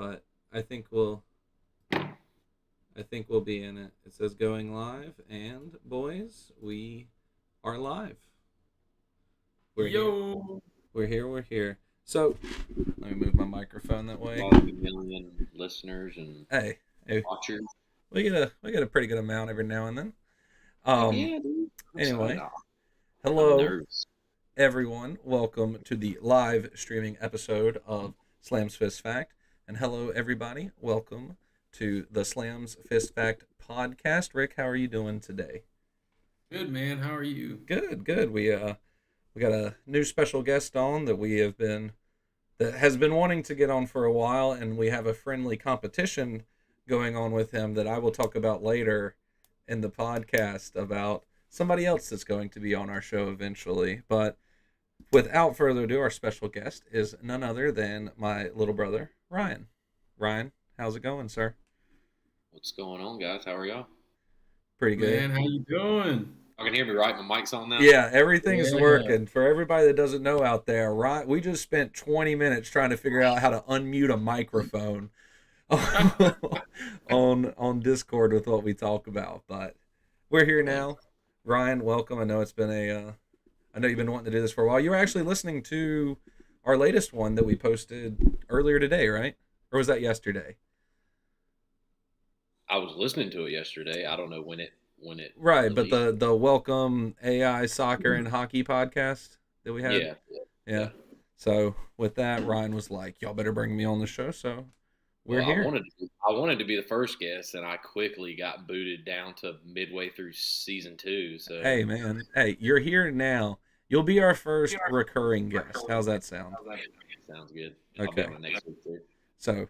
but I think we'll I think we'll be in it. It says going live, and boys, we are live. We're here. Yo. We're here. We're here. So let me move my microphone that way. Multi-million listeners and Hey, watchers. we get a pretty good amount every now and then. Heck Um. yeah, dude. I'm Anyway, excited. I'm hello nervous. everyone. Welcome to the live streaming episode of Slams Fist Fact, and hello everybody. Welcome to the Slams Fist Fact podcast. Rick, how are you doing today? Good, man. How are you? Good, good. We got a new special guest on that has been wanting to get on for a while, and we have a friendly competition going on with him that I will talk about later in the podcast about somebody else that's going to be on our show eventually. But without further ado, our special guest is none other than my little brother, Ryan. Ryan, how's it going, sir? What's going on, guys? How are y'all? Pretty good. Man, how you doing? Y'all can hear me right? My mic's on now? Yeah, everything's Yeah. working. For everybody that doesn't know out there, right? We just spent 20 minutes trying to figure out how to unmute a microphone on Discord with what we talk about. But we're here now. Ryan, welcome. I know it's been I know you've been wanting to do this for a while. You were actually listening to our latest one that we posted earlier today, right? Or was that yesterday? I was listening to it yesterday. I don't know when it Right, but released. the Welcome AI Soccer and Hockey podcast that we had. Yeah. So with that, Ryan was like, "Y'all better bring me on the show." So we're Well, here. I wanted to be the first guest, and I quickly got booted down to midway through season 2. So Hey, man. Hey, you're here now. You'll be our first recurring guest. How's that sound? sounds good. I'll be Okay. on the next week too. So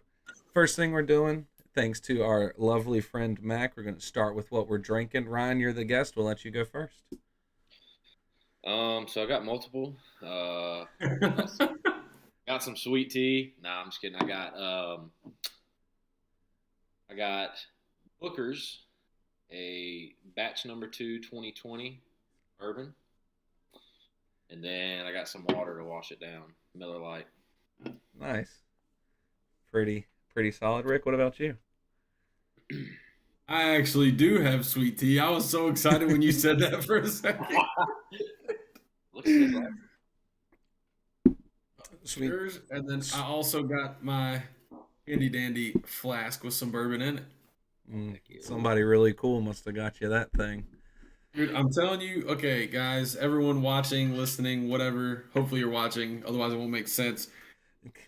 first thing we're doing, thanks to our lovely friend Mac, we're going to start with what we're drinking. Ryan, you're the guest. We'll let you go first. So I got multiple. Got some sweet tea. Nah, I'm just kidding. I got Booker's, a batch number 2 2020 bourbon. And then I got some water to wash it down. Miller Lite. Nice. Pretty solid. Rick, what about you? I actually do have sweet tea. I was so excited when you said that for a second. Looks good, right? Sweet. Cheers. And then I also got my handy dandy flask with some bourbon in it. Somebody really cool must have got you that thing. Dude, I'm telling you, okay, guys, everyone watching, listening, whatever, hopefully you're watching, otherwise it won't make sense.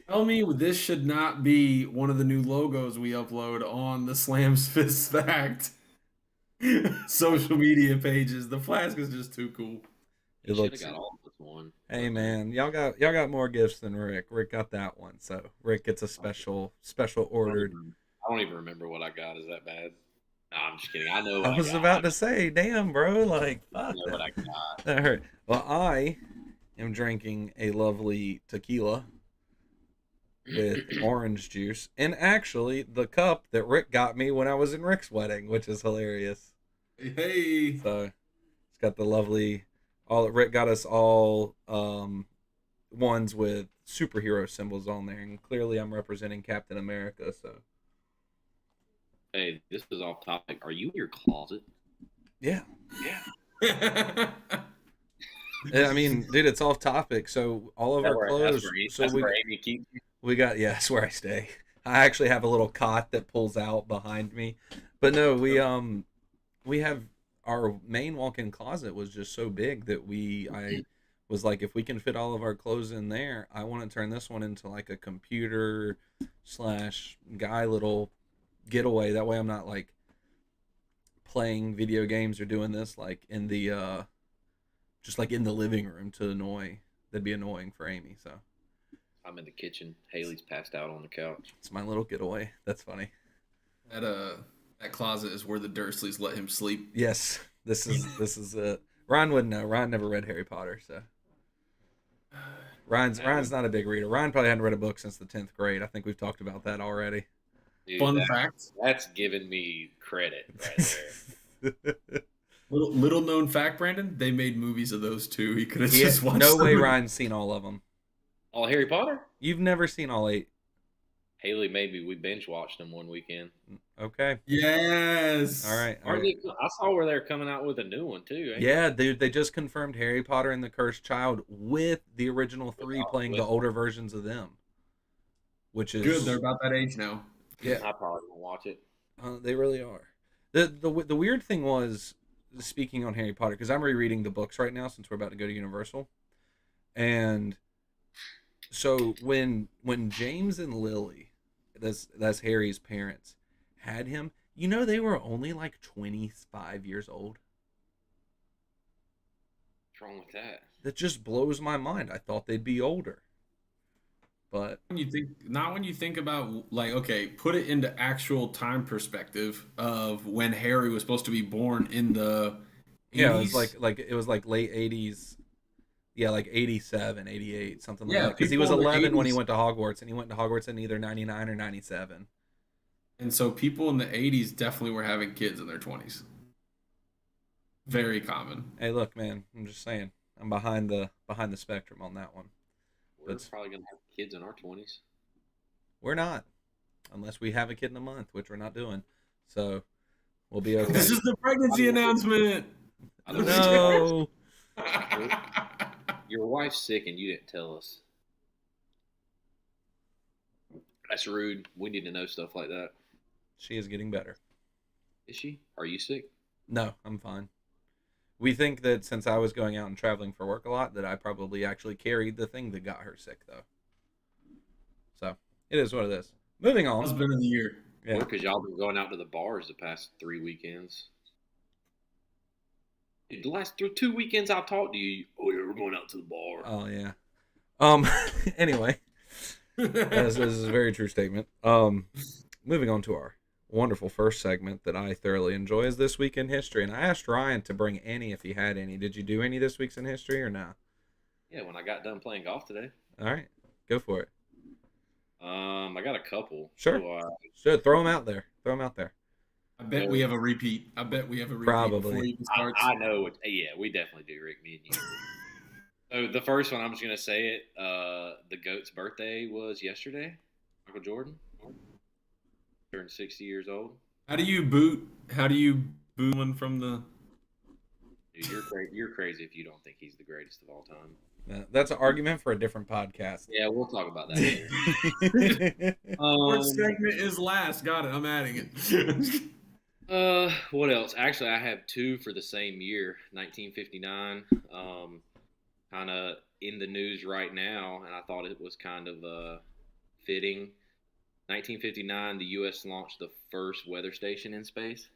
Tell me this should not be one of the new logos we upload on the Slams Fist Fact social media pages. The flask is just too cool. It Should have looks. got all of this one. Hey man, y'all got more gifts than Rick. Rick got that one, so Rick gets a special ordered. I don't even remember what I got. Is that bad? No, I'm just kidding. I know what I was about to say, damn, bro, like I fuck know what I that. got. That hurt. Well, I am drinking a lovely tequila with orange juice, and actually the cup that Rick got me when I was in Rick's wedding, which is hilarious. Hey. So it's got the lovely. All Rick got us all ones with superhero symbols on there, and clearly I'm representing Captain America. So Hey, this is off topic. Are you in your closet? yeah. I mean, dude, it's off topic. So all of our clothes. So where Amy keeps you? we got that's where I stay. I actually have a little cot that pulls out behind me, but no, we have our main walk-in closet was just so big that I was like, if we can fit all of our clothes in there, I want to turn this one into like a computer slash guy little getaway. That way I'm not like playing video games or doing this like in the just like in the living room to annoy. That'd be annoying for Amy. So I'm in the kitchen. Haley's passed out on the couch. it's my little getaway. That's funny. That closet is where the Dursleys let him sleep. Yes, this is it. Ryan wouldn't know. Ryan never read Harry Potter, so Ryan's not a big reader. Ryan probably hadn't read a book since the 10th grade. I think we've talked about that already. Dude, Fun fact. That's giving me credit right there. Little known fact, Brandon. They made movies of those two. He could have Yeah, just watched no way them. Ryan's seen all of them. All Harry Potter? You've never seen all 8. Haley made me. We binge watched them one weekend. Okay. Yes. All right. All Are right. they, I saw where they're coming out with a new one too. Ain't Yeah, dude, they just confirmed Harry Potter and the Cursed Child with the original they? three playing the older versions of them, which Good. They're is about that age now. yeah, I probably won't watch it. they really are. The weird thing was, speaking on Harry Potter, because I'm rereading the books right now since we're about to go to Universal, and so when James and Lily, that's Harry's parents, had him, they were only like 25 years old. What's wrong with that? That just blows my mind. I thought they'd be older, but When you think about, like, okay, put it into actual time perspective of when Harry was supposed to be born in the yeah, it was 80s. it was like late 80s. Yeah, like 87, 88, something like Yeah, that. Because he was people in the 11 when he 80s. went to Hogwarts, and he went to Hogwarts in either 99 or 97. And so people in the 80s definitely were having kids in their 20s. Very common. Hey, look, man, I'm just saying, I'm behind the spectrum on that one. We're But probably gonna have kids in our 20s. we're not, unless we have a kid in a month, which we're not doing. So we'll be okay. This is the pregnancy announcement. I don't know. No, Your wife's sick and you didn't tell us. That's rude. We need to know stuff like that. she is getting better. Is she? Are you sick? No, I'm fine. We think that since I was going out and traveling for work a lot, that I probably actually carried the thing that got her sick, though. So it is what it is. Moving on. Husband of the year. Yeah. Because y'all been going out to the bars the past 3 weekends. Dude, the last 2 weekends I've talked to you, oh yeah, we're going out to the bar. Oh yeah. Anyway, this is a very true statement. Moving on to our wonderful first segment that I thoroughly enjoy is This Week in History. And I asked Ryan to bring any if he had any. Did you do any this week's in history or not? Yeah, when I got done playing golf today. All right, go for it. I got a couple. Sure. So, Throw them out there. Throw them out there. I bet we have a repeat. Probably. Before he starts. I know. Yeah, we definitely do, Rick. Me and you. So the first one, I'm just gonna say it. The goat's birthday was yesterday. Michael Jordan turned 60 years old. How do you boot one from the? Dude, you're crazy if you don't think he's the greatest of all time. That's an argument for a different podcast. Yeah, we'll talk about that later. What segment is last? Got it. I'm adding it. What else? Actually, I have two for the same year, 1959. Kind of in the news right now, and I thought it was kind of fitting. 1959, the U.S. launched the first weather station in space.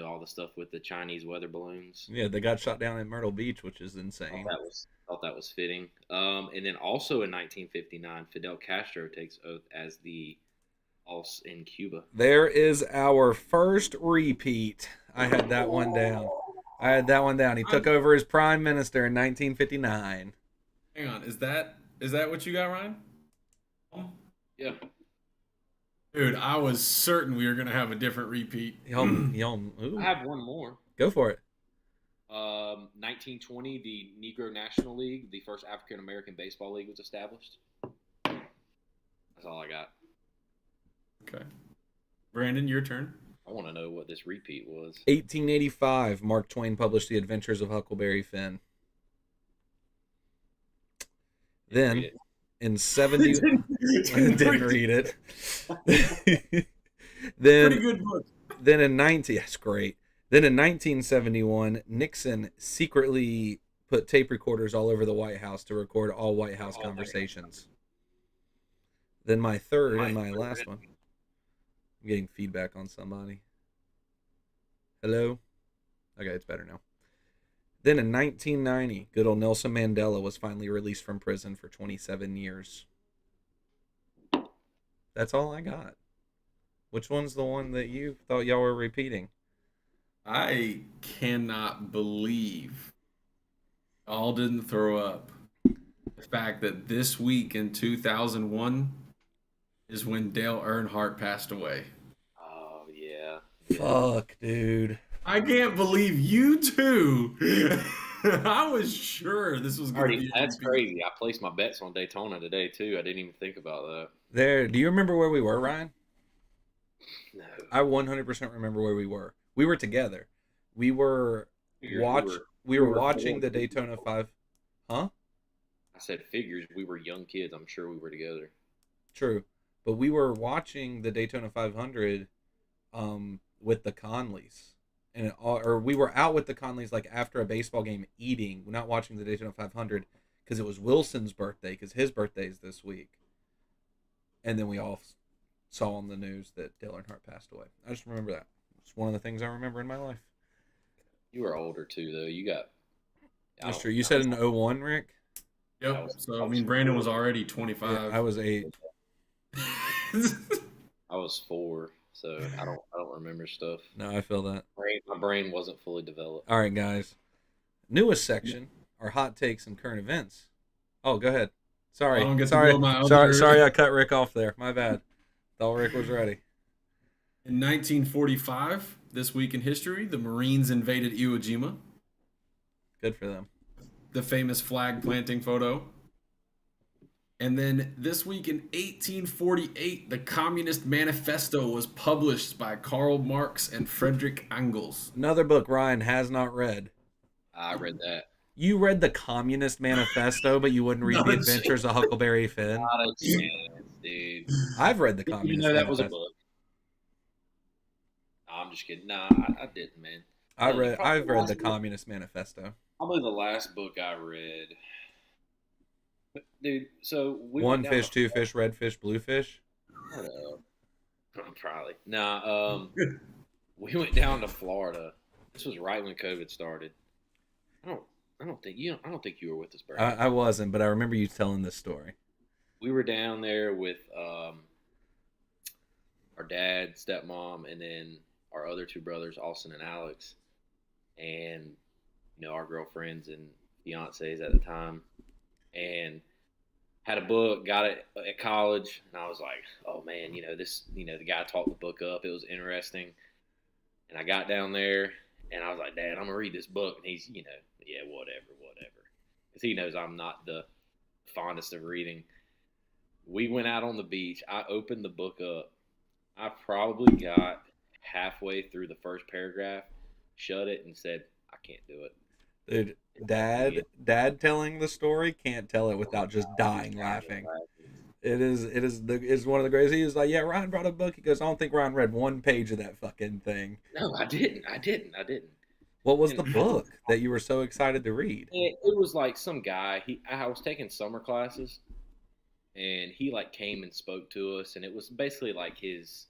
All the stuff with the Chinese weather balloons. Yeah, they got shot down in Myrtle Beach, which is insane. Thought that was fitting. And then also in 1959, Fidel Castro takes oath as the boss in Cuba. There is our first repeat. I had that one down. He took over as prime minister in 1959. Hang on, is that what you got, Ryan? Yeah. Dude, I was certain we were gonna have a different repeat. I have one more. Go for it. 1920, the Negro National League, the first African American baseball league, was established. That's all I got. Okay. Brandon, your turn. I want to know what this repeat was. 1885, Mark Twain published The Adventures of Huckleberry Finn. Then, in 70... didn't read it. Then, pretty good book. Then in 19... That's great. Then in 1971, Nixon secretly put tape recorders all over the White House to record all White House conversations. Then my third and my last one. I'm getting feedback on somebody. Hello? Okay, it's better now. Then in 1990, good old Nelson Mandela was finally released from prison for 27 years. That's all I got. Which one's the one that you thought y'all were repeating? I cannot believe y'all didn't throw up the fact that this week in 2001 is when Dale Earnhardt passed away. Oh, yeah. Fuck, dude. I can't believe you two I was sure this was going to be a That's repeat. crazy. I placed my bets on Daytona today too. I didn't even think about that. There. Do you remember where we were, Ryan? No, I 100% remember where we were. We were together. We were figures we were we we were were watching four. the Daytona 5. Huh? I said figures. We were young kids. I'm sure we were together. True. But we were watching the Daytona 500 with the Conleys. Or we were out with the Conleys like after a baseball game eating, not watching the Daytona 500 because it was Wilson's birthday because his birthday's this week. And then we all saw on the news that Dale Earnhardt passed away. I just remember that. It's one of the things I remember in my life. You were older too, though. You got. That's true. You said in 01, Rick? Yep. So, I mean, Brandon was already 25. Yeah, I was 8. I was 4, so I don't remember stuff. No, I feel that. My brain wasn't fully developed. All right, guys. Newest section are hot takes and current events. Oh, go ahead. Sorry. I don't get to Sorry. go my Sorry. other- Sorry, I cut Rick off there. My bad. Thought Rick was ready. In 1945, this week in history, the Marines invaded Iwo Jima. Good for them. The famous flag planting photo. And then this week in 1848, the Communist Manifesto was published by Karl Marx and Friedrich Engels. Another book Ryan has not read. I read that. You read the Communist Manifesto, but you wouldn't read No, The it's- Adventures of Huckleberry Finn. Not a chance, dude. I've read the You Communist know that was a Manifesto. book. No, I'm just kidding. Nah, I didn't, man. I've read the book. Communist Manifesto. Probably the last book I read. But, dude, so we One went down fish, to- two fish, red fish, blue fish. Shut up. Probably. Nah, we went down to Florida. This was right when COVID started. I don't think you were with us, Brad. I wasn't, but I remember you telling this story. We were down there with our dad, stepmom, and then our other 2 brothers, Austin and Alex, and our girlfriends and fiancés at the time, and had a book, got it at college, and I was like, oh man, the guy talked the book up. It was interesting, and I got down there, and I was like, Dad, I'm gonna read this book, and he's, yeah, whatever, because he knows I'm not the fondest of reading. We went out on the beach. I opened the book up. I probably got halfway through the first paragraph, shut it, and said, I can't do it. Dude, dad telling the story can't tell it without just dying laughing. It's one of the greatest. He was like, yeah, Ryan brought a book. He goes, I don't think Ryan read one page of that fucking thing. No, I didn't. What was the book that you were so excited to read? It was like some guy. I was taking summer classes, and he like came and spoke to us, and it was basically like his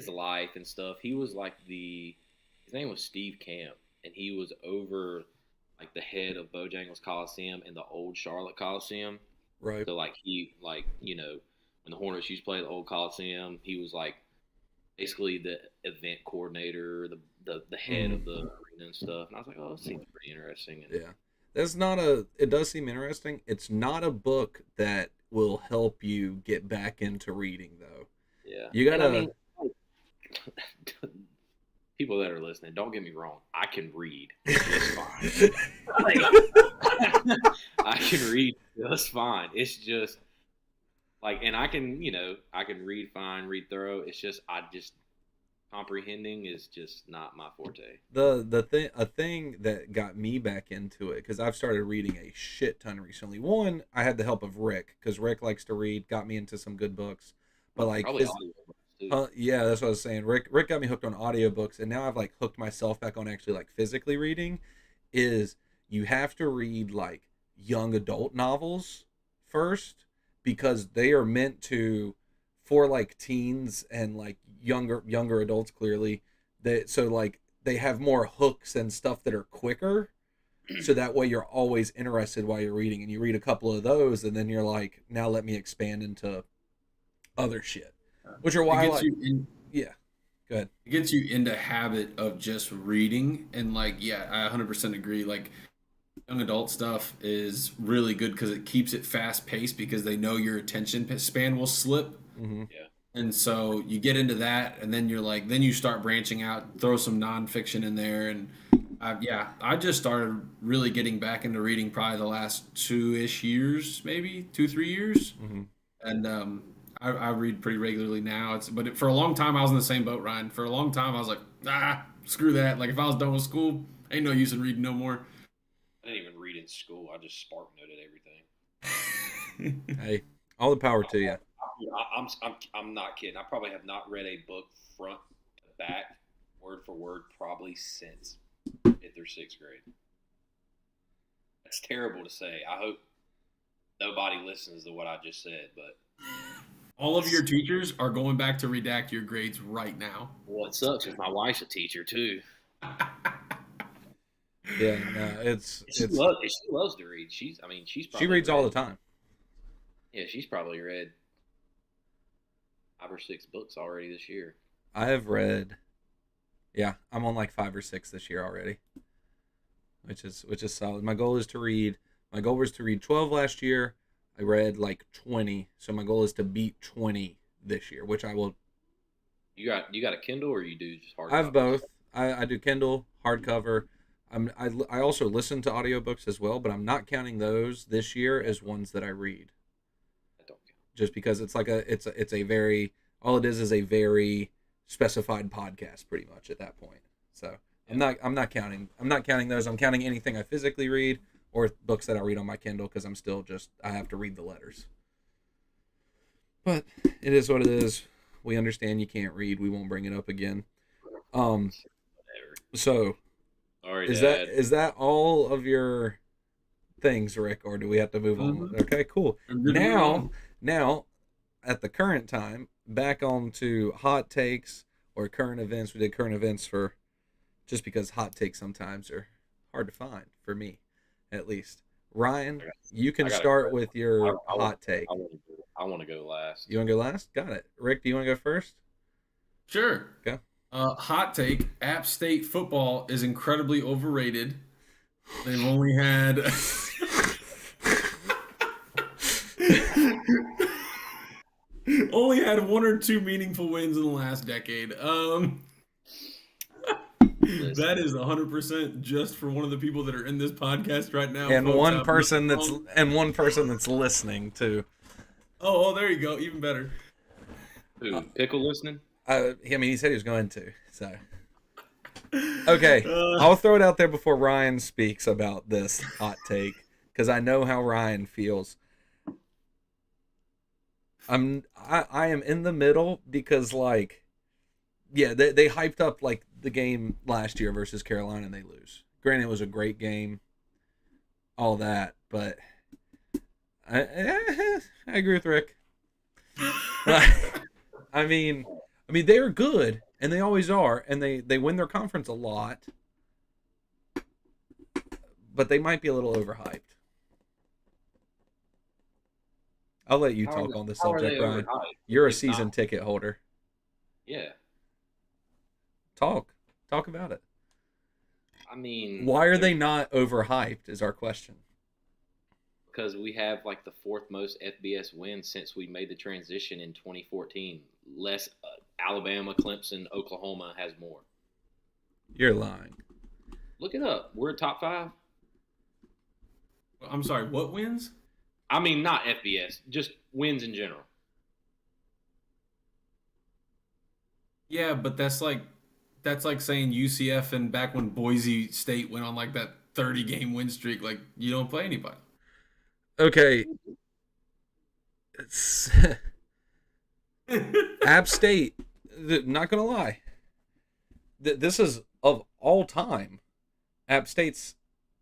life and stuff. He was like his name was Steve Camp, and he was over like the head of Bojangles Coliseum and the old Charlotte Coliseum. Right. So like when the Hornets used to play at the old Coliseum, he was like basically the event coordinator, the head of the arena and stuff. And I was like, oh, that seems pretty interesting. And yeah. It does seem interesting. It's not a book that will help you get back into reading though. Yeah. You gotta people that are listening, don't get me wrong. I can read just fine. I can read just fine. It's just like, and I can read fine, read thorough. It's just, comprehending is just not my forte. A thing that got me back into it, because I've started reading a shit ton recently. One, I had the help of Rick, because Rick likes to read, got me into some good books. But like, Probably audiobooks, too. yeah, that's what I was saying. Rick got me hooked on audiobooks, and now I've like hooked myself back on actually like physically reading. Is you have to read like young adult novels first, because they are meant for like teens and like younger adults clearly. So like they have more hooks and stuff that are quicker, so that way you're always interested while you're reading, and you read a couple of those and then you're like, now let me expand into other shit, which are why yeah, go ahead. It gets you into habit of just reading, and like, yeah, I 100% agree. Like, young adult stuff is really good because it keeps it fast paced, because they know your attention span will slip. Mm-hmm. Yeah. And so you get into that, and then you're like, then you start branching out, throw some nonfiction in there, and Yeah, I just started really getting back into reading probably the last 2-ish years, maybe 2, 3 years, Hmm. and I read pretty regularly now. For a long time I was in the same boat, Ryan. For a long time I was like, screw that. Like if I was done with school, ain't no use in reading no more. I didn't even read in school. I just spark noted everything. Hey, all the power to you. I'm not kidding. I probably have not read a book front to back, word for word, probably since 5th or 6th grade. That's terrible to say. I hope nobody listens to what I just said, but All of your teachers are going back to redact your grades right now. what sucks is my wife's a teacher too. Yeah, no, it's She loves to read. She's she probably reads all read. the time. Yeah, she's probably read 5 or 6 books already this year. I have read, yeah, I'm on like 5 or 6 this year already, which is solid. My goal was to read 12 last year. I read like 20, so my goal is to beat 20 this year, which I will. You got a Kindle or you do just hard I have copies? both. I do Kindle, hardcover. I also listen to audiobooks as well, but I'm not counting those this year as ones that I read, That don't count. just because it's a very, all it is a very specified podcast pretty much at that point. So Yeah. I'm not counting those. I'm counting anything I physically read or books that I read on my Kindle because I have to read the letters. But it is what it is. We understand you can't read. We won't bring it up again. Um. Whatever. So All right, is that Dad. is that all of your things, Rick, or do we have to move on? Mhm. Okay, cool. I'm good to move Now, on. now, at the current time, back on to hot takes or current events. We did current events for just because hot takes sometimes are hard to find for me, at least. Ryan, I got, you can I got a start question. with your I want hot take. I want to go last. You want to go last? Got it. Rick, do you want to go first? Sure. Go. Hot take: App State football is incredibly overrated. They've only had only had 1 or 2 meaningful wins in the last decade. Listen, That is 100% just for one of the people that are in this podcast right now, and folks. one I'm not person that's wrong. and one person that's listening too. Oh, there you go. Even better. Uh, who pickle listening? I mean, he said he was going to. So okay, Uh, I'll throw it out there before Ryan speaks about this hot take because I know how Ryan feels. I am in the middle because like yeah they hyped up like the game last year versus Carolina and they lose. Granted, it was a great game, all that, but I agree with Rick. I mean they're good and they always are and they win their conference a lot, but they might be a little overhyped. I'll let you talk on the How are they subject, Ryan. overhyped? You're a It's not. season ticket holder. Yeah. Talk. Talk about it. I mean, Why are they're they not overhyped is our question. because we have like the fourth most FBS wins since we made the transition in 2014. Less Alabama, Clemson, Oklahoma has more. You're lying. Look it up. We're top 5. I'm sorry. What wins? I mean, not FBS, just wins in general. Yeah, but that's like saying UCF and back when Boise State went on like that 30-game win streak. Like you don't play anybody. Okay. It's, App State, not going to lie. This is of all time, App State's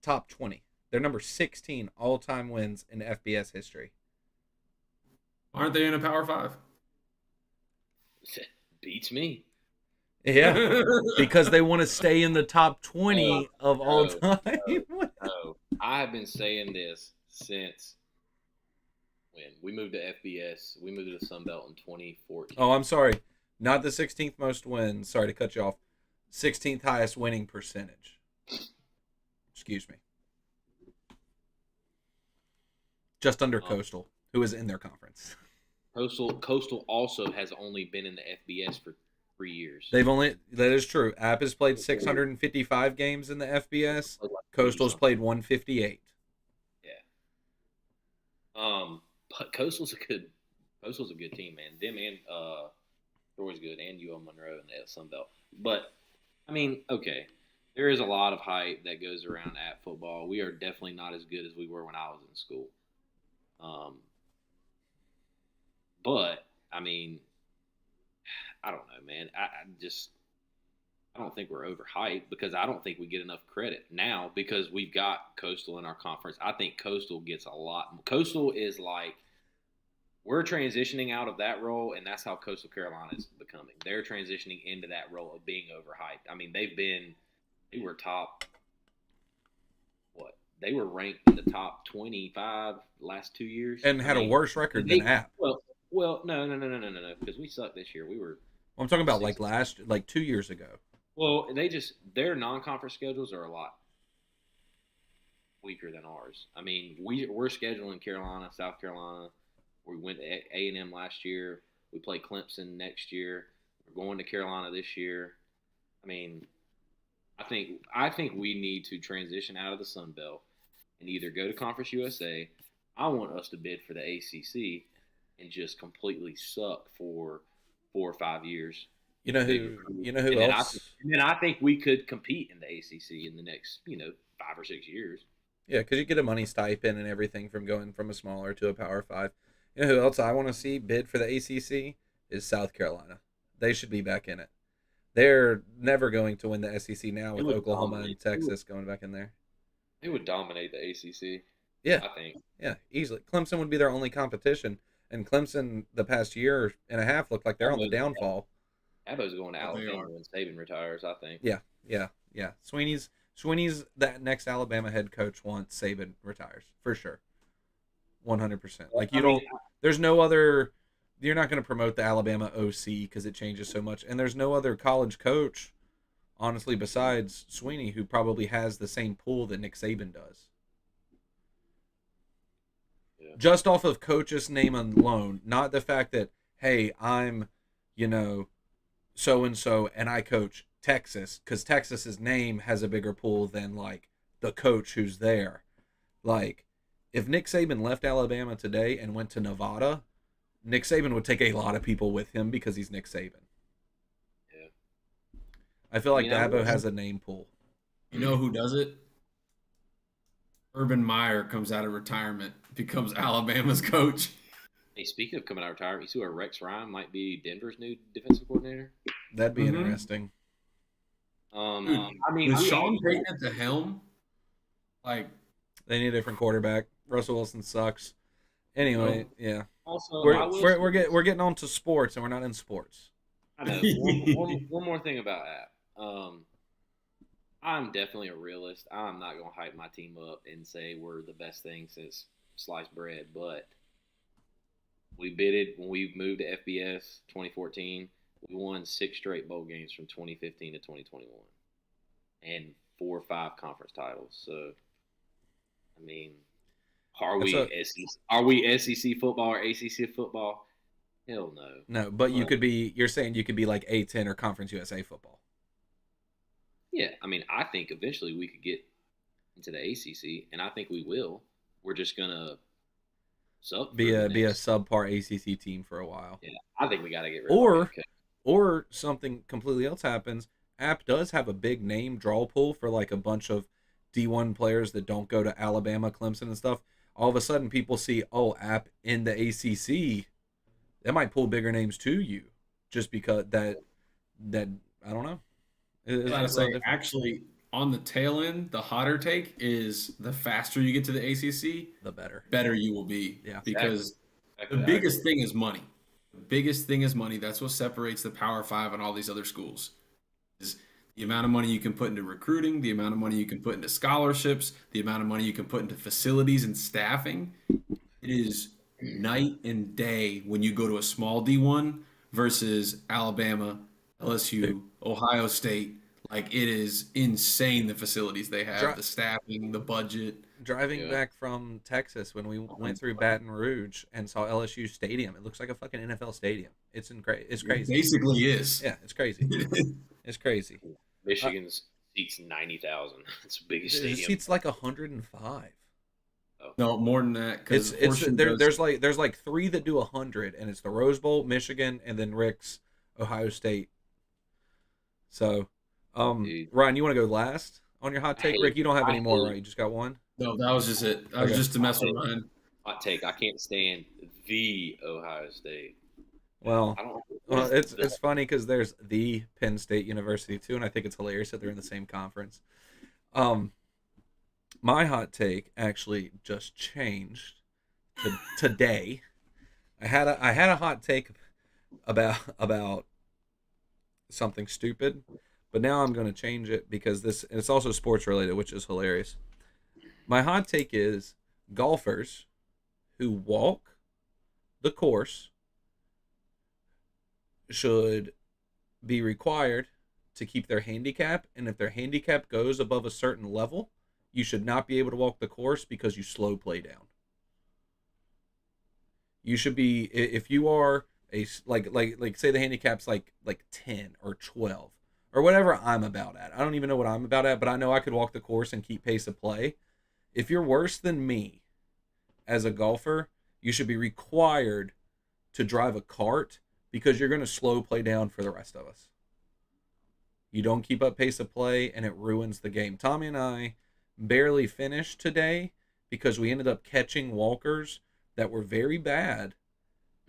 top 20. They're number 16 all time wins in FBS history. Aren't they in a Power Five? Beats me. Yeah. Because they want to stay in the top No, 20 of all no, time. no. I have been saying this since when we moved to FBS. We moved to the Sun Belt in 2014. Oh, I'm sorry. Not the 16th most wins. Sorry to cut you off. 16th highest winning percentage. Excuse me. Just under Um, Coastal, who is in their conference. Coastal also has only been in the FBS for 3 years. That is true. App has played 655 games in the FBS. Played like Coastal's 80-something. played 158. Yeah. But Coastal's a good team, man. Them and Troy's good, and UL Monroe in the Sun Belt. But I mean, okay, there is a lot of hype that goes around at football. We are definitely not as good as we were when I was in school. But I mean, I don't know, man. I don't think we're overhyped because I don't think we get enough credit now because we've got Coastal in our conference. I think Coastal gets a lot. Coastal is like we're transitioning out of that role, and that's how Coastal Carolina is becoming. They're transitioning into that role of being overhyped. I mean, they were top. What? They were ranked in the top 25 last 2 years And had a worse record than App. Well, no, because we sucked this year. We were. I'm talking about 6. like 2 years ago. Well, their non-conference schedules are a lot weaker than ours. I mean, we're scheduling Carolina, South Carolina. We went to A&M last year. We play Clemson next year. We're going to Carolina this year. I mean, I think we need to transition out of the Sun Belt and either go to Conference USA. I want us to bid for the ACC and just completely suck for 4 or 5 years. You know who else? And then I think we could compete in the ACC in the next 5 or 6 years. Yeah, because you get a money stipend and everything from going from a smaller to a Power 5. You know who else I want to see bid for the ACC is South Carolina. They should be back in it. They're never going to win the SEC now with Oklahoma and Texas going back in there. They would dominate the ACC. Yeah, I think. Yeah, easily. Clemson would be their only competition, and Clemson the past year and a half looked like they're on the downfall. Dabo's going to Alabama when Saban retires, I think. Yeah. Sweeney's that next Alabama head coach once Saban retires for sure, 100%. Like there's no other. You're not going to promote the Alabama OC because it changes so much, and there's no other college coach, honestly, besides Sweeney who probably has the same pull that Nick Saban does. Yeah. Just off of coach's name alone, not the fact that hey, I'm, so and so, and I coach Texas because Texas's name has a bigger pull than like the coach who's there. Like, if Nick Saban left Alabama today and went to Nevada, Nick Saban would take a lot of people with him because he's Nick Saban. Yeah, I feel like Dabo has a name pull. You know who does it? Urban Meyer comes out of retirement, becomes Alabama's coach. Hey, speaking of coming out of retirement, you see where Rex Ryan might be Denver's new defensive coordinator? That'd be interesting. With Sean Payton at the helm, like they need a different quarterback. Russell Wilson sucks. Anyway, yeah. Also, we're getting on to sports, and we're not in sports. I know. one more thing about that. I'm definitely a realist. I'm not going to hype my team up and say we're the best thing since sliced bread, but we bidded when we moved to FBS 2014. We won 6 straight bowl games from 2015 to 2021 and 4 or 5 conference titles. So, I mean, are we SEC football or ACC football? Hell no. No, but you're saying you could be like A-10 or Conference USA football. Yeah, I mean, I think eventually we could get into the ACC, and I think we will. We're just gonna be a subpar ACC team for a while. Yeah, I think we got to get rid of or something completely else happens. App does have a big name draw pool for like a bunch of D1 players that don't go to Alabama, Clemson, and stuff. All of a sudden, people see, App in the ACC. That might pull bigger names to you, just because that I don't know. I gotta say, actually, on the tail end, the hotter take is the faster you get to the ACC, the better you will be. Yeah, because the biggest thing is money. The biggest thing is money. That's what separates the Power 5 and all these other schools. Is the amount of money you can put into recruiting, the amount of money you can put into scholarships, the amount of money you can put into facilities and staffing. It is night and day when you go to a small D1 versus Alabama, LSU, Ohio State. Like, it is insane, the facilities they have, the staffing, the budget. driving Yeah. back from Texas when we went through Baton Rouge and saw LSU stadium. It looks like a fucking NFL stadium. It's It crazy. basically is. Yeah, it's crazy. It's crazy. Uh, Michigan's seats 90,000. It's the biggest it stadium. seats like 105. Oh, No, more than that, because It's Horseshoe does. there's like three that do 100, and it's the Rose Bowl, Michigan, and then Rick's Ohio State. So, dude, Ryan, you want to go last on your hot I take? Rick, hate. you don't have I any more, right? hate. You just got one. No, that was just it. That was Okay. just to mess I with hate mine. hot take. I can't stand the Ohio State. Well, I don't. What well, is it's the? it's funny because there's the Penn State University too, and I think it's hilarious that they're in the same conference. Um, my hot take actually just changed today. I had a hot take about something stupid, but now I'm going to change it because this it's also sports related, which is hilarious. My hot take is golfers who walk the course should be required to keep their handicap, and if their handicap goes above a certain level, you should not be able to walk the course because you slow play down. You should be if you are like say the handicap's like 10 or 12 or whatever I'm about at. I don't even know what I'm about at, but I know I could walk the course and keep pace of play. If you're worse than me as a golfer, you should be required to drive a cart because you're going to slow play down for the rest of us. You don't keep up pace of play and it ruins the game. Tommy and I barely finished today because we ended up catching walkers that were very bad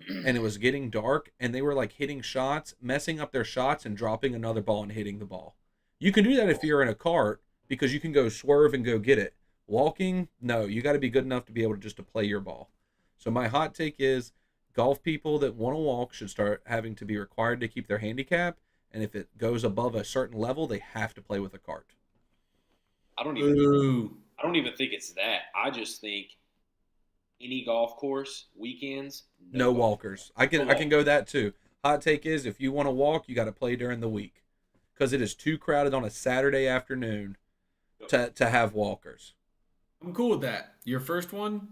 and it was getting dark and they were like hitting shots, messing up their shots and dropping another ball and hitting the ball. You can do that if you're in a cart because you can go swerve and go get it. Walking, no, you got to be good enough to be able to just to play your ball. So my hot take is golf people that want to walk should start having to be required to keep their handicap, and if it goes above a certain level, they have to play with a cart. I don't even. Ooh. I don't even think it's that. I just think any golf course weekends, No golf. walkers. I can go that too. Hot take is if you want to walk, you got to play during the week because it is too crowded on a Saturday afternoon to have walkers. I'm cool with that. Your first one,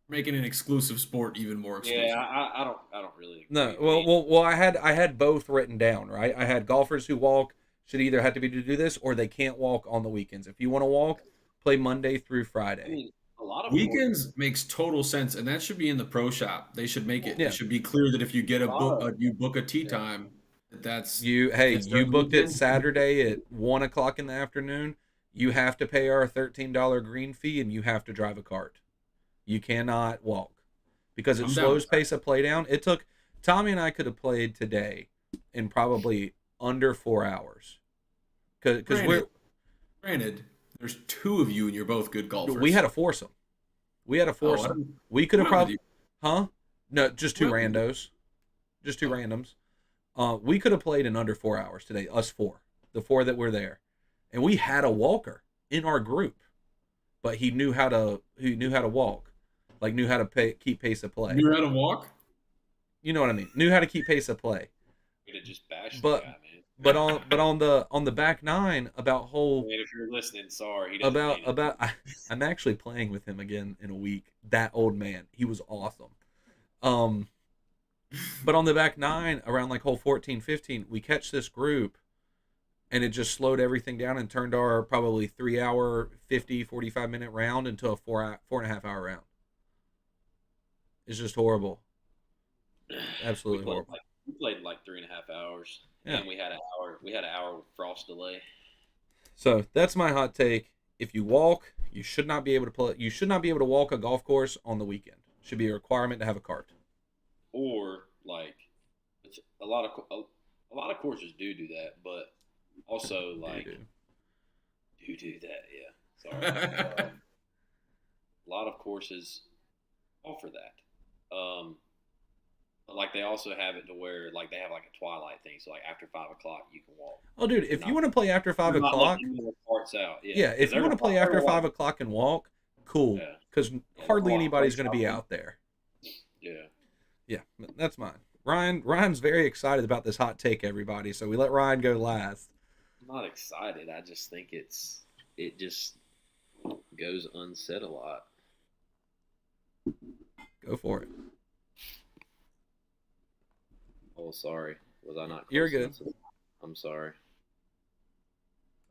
making an exclusive sport even more exclusive. Yeah, I don't really. No, Agree. well, I had both written down, right? I had golfers who walk should either have to be to do this or they can't walk on the weekends. If you want to walk, play Monday through I Friday. mean, a lot of Weekends makes total sense, and that should be in the pro shop. They should make it. Yeah. It should be clear that if you get a book, Wow. you book a tee time. That's You it's during the booked it weekend. Saturday at 1 o'clock in the afternoon. You have to pay our $13 green fee and you have to drive a cart. You cannot walk because it I'm down slows with that. pace of play down. It took Tommy and I could have played today in probably under 4 hours because Granted, there's two of you, and you're both good golfers. we had a foursome. We had a Oh, I foursome. don't- We could have who went probably, with huh? No, just two Who went with randos, just two Oh. randoms. We could have played in under 4 hours today. Us four, the four that were there, and we had a walker in our group, but he knew how to walk, like knew how to keep pace of play. you knew how to walk. You know what I mean? Knew how to keep pace of play. Could have just bashed But the guy, man. but on the back nine about whole Man, if you're listening, sorry. He doesn't mean it. about I'm actually playing with him again in a week. That old man, he was awesome. But on the back nine around like hole 14, 15, we catch this group and it just slowed everything down and turned our probably 3 hour 45 minute round into a 4.5 hour round. It's just horrible. Absolutely horrible. We played like 3.5 hours, Yeah. and we had an hour. We had an hour with frost delay. So that's my hot take. If you walk, you should not be able to play. You should not be able to walk a golf course on the weekend. Should be a requirement to have a cart. Or like, it's a lot of courses do that, but also like do that. Yeah, sorry. A lot of courses offer that. But like they also have it to where like they have like a twilight thing, so like after 5 o'clock you can walk. Oh, dude, if you want to play after 5 They're not o'clock, letting the parts out. yeah, if you want to play after 5 o'clock and walk, cool, Yeah. because hardly walk anybody's right going to be out. out there. Yeah. Yeah, that's mine. Ryan's very excited about this hot take, everybody. So we let Ryan go last. I'm not excited. I just think it just goes unsaid a lot. Go for it. Oh, sorry. Was I not You're close good. enough? I'm sorry.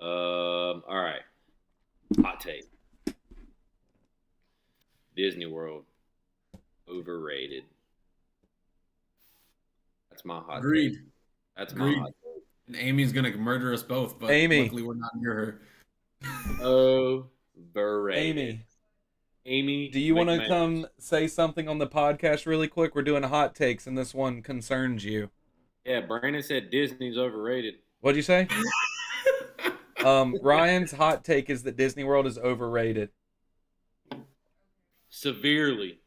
All right. Hot take. Disney World overrated. That's my hot take. Agreed. That's my Agreed. hot take. And Amy's gonna murder us both, but Amy. luckily we're not near her. Overrated. Amy, Amy do you want to McManus. come say something on the podcast really quick? We're doing hot takes, and this one concerns you. Yeah, Brandon said Disney's overrated. What'd you say? Ryan's hot take is that Disney World is overrated. Severely.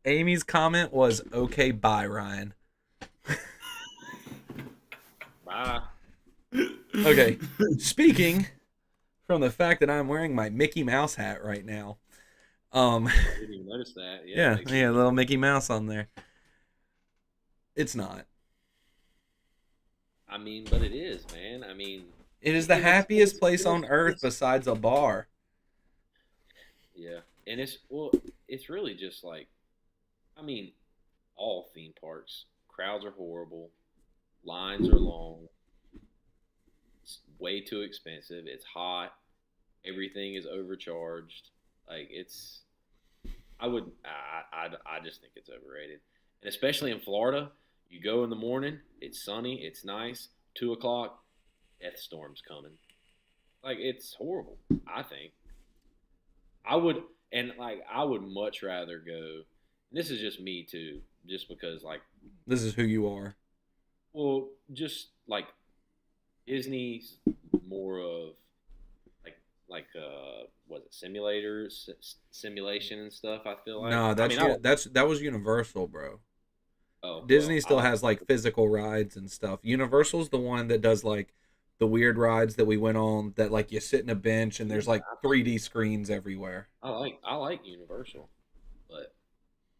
Amy's comment was, okay, bye, Ryan. Bye. Okay, speaking from the fact that I'm wearing my Mickey Mouse hat right now. I didn't even notice that. Yeah, little Mickey Mouse on there. It's not. I mean, but it is, man. I mean, It is the happiest place on earth besides a bar. yeah, and it's really just like, I mean, all theme parks. Crowds are horrible. Lines are long. It's way too expensive. It's hot. Everything is overcharged. Like I just think it's overrated, and especially in Florida, you go in the morning. It's sunny. It's nice. 2 o'clock, death storm's coming. Like it's horrible. I think I would, and like I would much rather go. And this is just me too, just because like, This is who you are. well, just like Disney's more of was it simulators, simulation and stuff. I feel like No, I mean, I, that was Universal, bro. oh Disney well, still has like physical rides and stuff. Universal's the one that does like the weird rides that we went on that like you sit in a bench and there's like 3D screens everywhere. I like Universal, but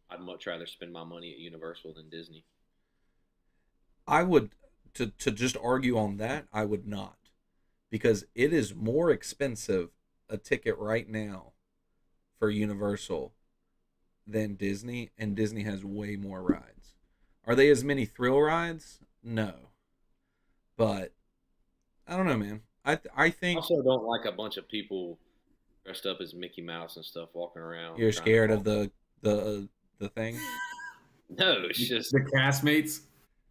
I'd much rather spend my money at Universal than Disney. I would to just argue on that, I would not. Because it is more expensive a ticket right now for Universal than Disney, and Disney has way more rides. Are they as many thrill rides? No. But I don't know, man. I I think also don't like a bunch of people dressed up as Mickey Mouse and stuff walking around. you're trying to scared of follow. the thing. No, it's just The castmates.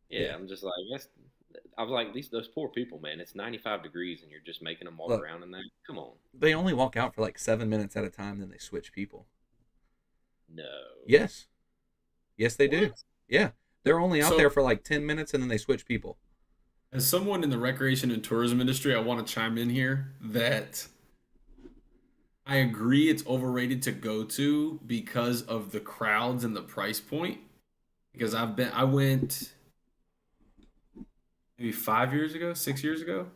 yeah. I'm just like I was like those poor people, man. It's 95 degrees and you're just making them walk Look, around in that. Come on, they only walk out for like 7 minutes at a time, then they switch people. no. Yes. Yes, they do. What? Yeah. They're only out So- there for like 10 minutes and then they switch people. As someone in the recreation and tourism industry, I want to chime in here that I agree it's overrated to go to because of the crowds and the price point. Because I went maybe 5 years ago, 6 years ago,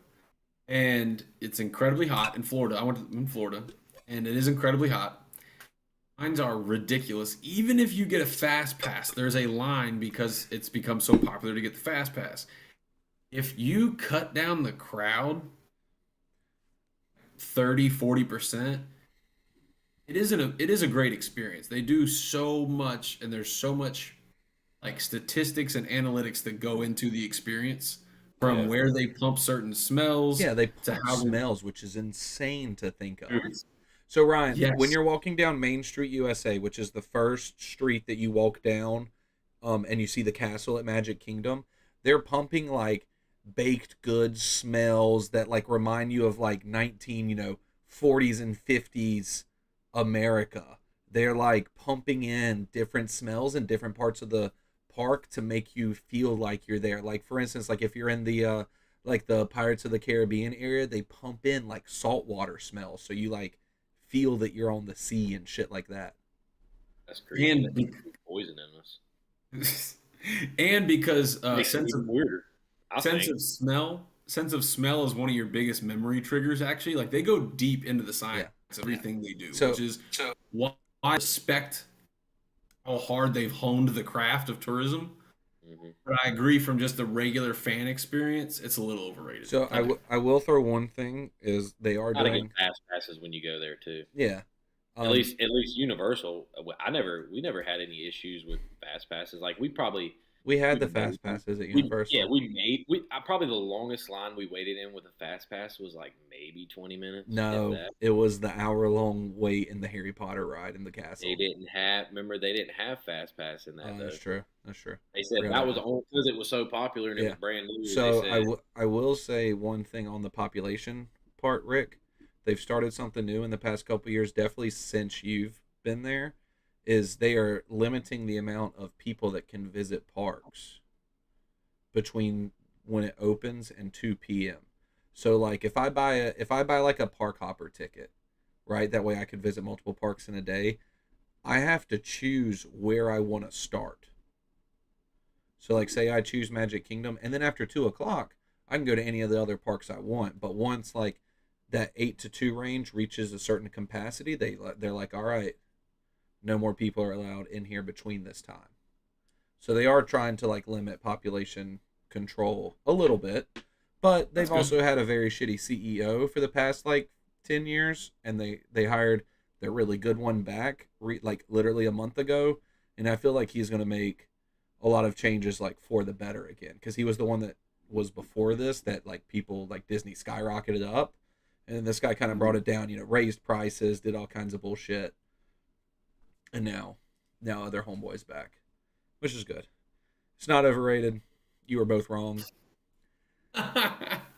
and it's incredibly hot in Florida. I went in Florida, and it is incredibly hot. Lines are ridiculous. Even if you get a fast pass, there's a line because it's become so popular to get the fast pass. If you cut down the crowd 30-40%, it is a great experience. They do so much, and there's so much like statistics and analytics that go into the experience, from Yeah. where they pump certain smells Yeah, they to pump how they smells, which is insane to think of. Yes. So Ryan, when Yes. you're walking down Main Street, USA, which is the first street that you walk down, and you see the castle at Magic Kingdom, they're pumping like baked goods smells that like remind you of like 40s and 50s America. They're like pumping in different smells in different parts of the park to make you feel like you're there. Like for instance, like if you're in the like the Pirates of the Caribbean area, they pump in like saltwater smells so you like feel that you're on the sea and shit like that. That's crazy. And That's poison in us. and because Makes it sense even of weirder. I sense think. of smell sense of smell is one of your biggest memory triggers. Actually, like they go deep into the science of everything they do, So- which is why I respect how hard they've honed the craft of tourism. Mm-hmm. But I agree from just the regular fan experience, it's a little overrated. So I will throw one thing is they are Gotta get doing fast passes when you go there too. yeah. At least Universal. We never had any issues with fast passes. Like We had we the made fast passes at yeah Universal. probably the longest line we waited in with a fast pass was like maybe 20 minutes, if No, that. it was the hour-long wait in the Harry Potter ride in the They castle. didn't have. Remember, they didn't have fast pass in that That's though. true. That's true. They said Forgot that about was that. only because it was so popular and it Yeah. was brand new. They So said I will say one thing on the population part, Rick. They've started something new in the past couple years, definitely since you've been there, is they are limiting the amount of people that can visit parks between when it opens and 2 p.m. So like if I buy like a park hopper ticket, right? That way I could visit multiple parks in a day. I have to choose where I want to start. So like say I choose Magic Kingdom, and then after 2 o'clock, I can go to any of the other parks I want. But once like that 8 to 2 range reaches a certain capacity, they're like, all right, no more people are allowed in here between this time. So they are trying to like limit population control a little bit, but they've That's good. also had a very shitty CEO for the past like 10 years, and they hired their really good one back like literally a month ago, and I feel like he's gonna make a lot of changes like for the better again because he was the one that was before this that like people like Disney skyrocketed up, and this guy kind of brought it down, raised prices, did all kinds of bullshit, and now other homeboys back, which is good. It's not overrated. You were both wrong.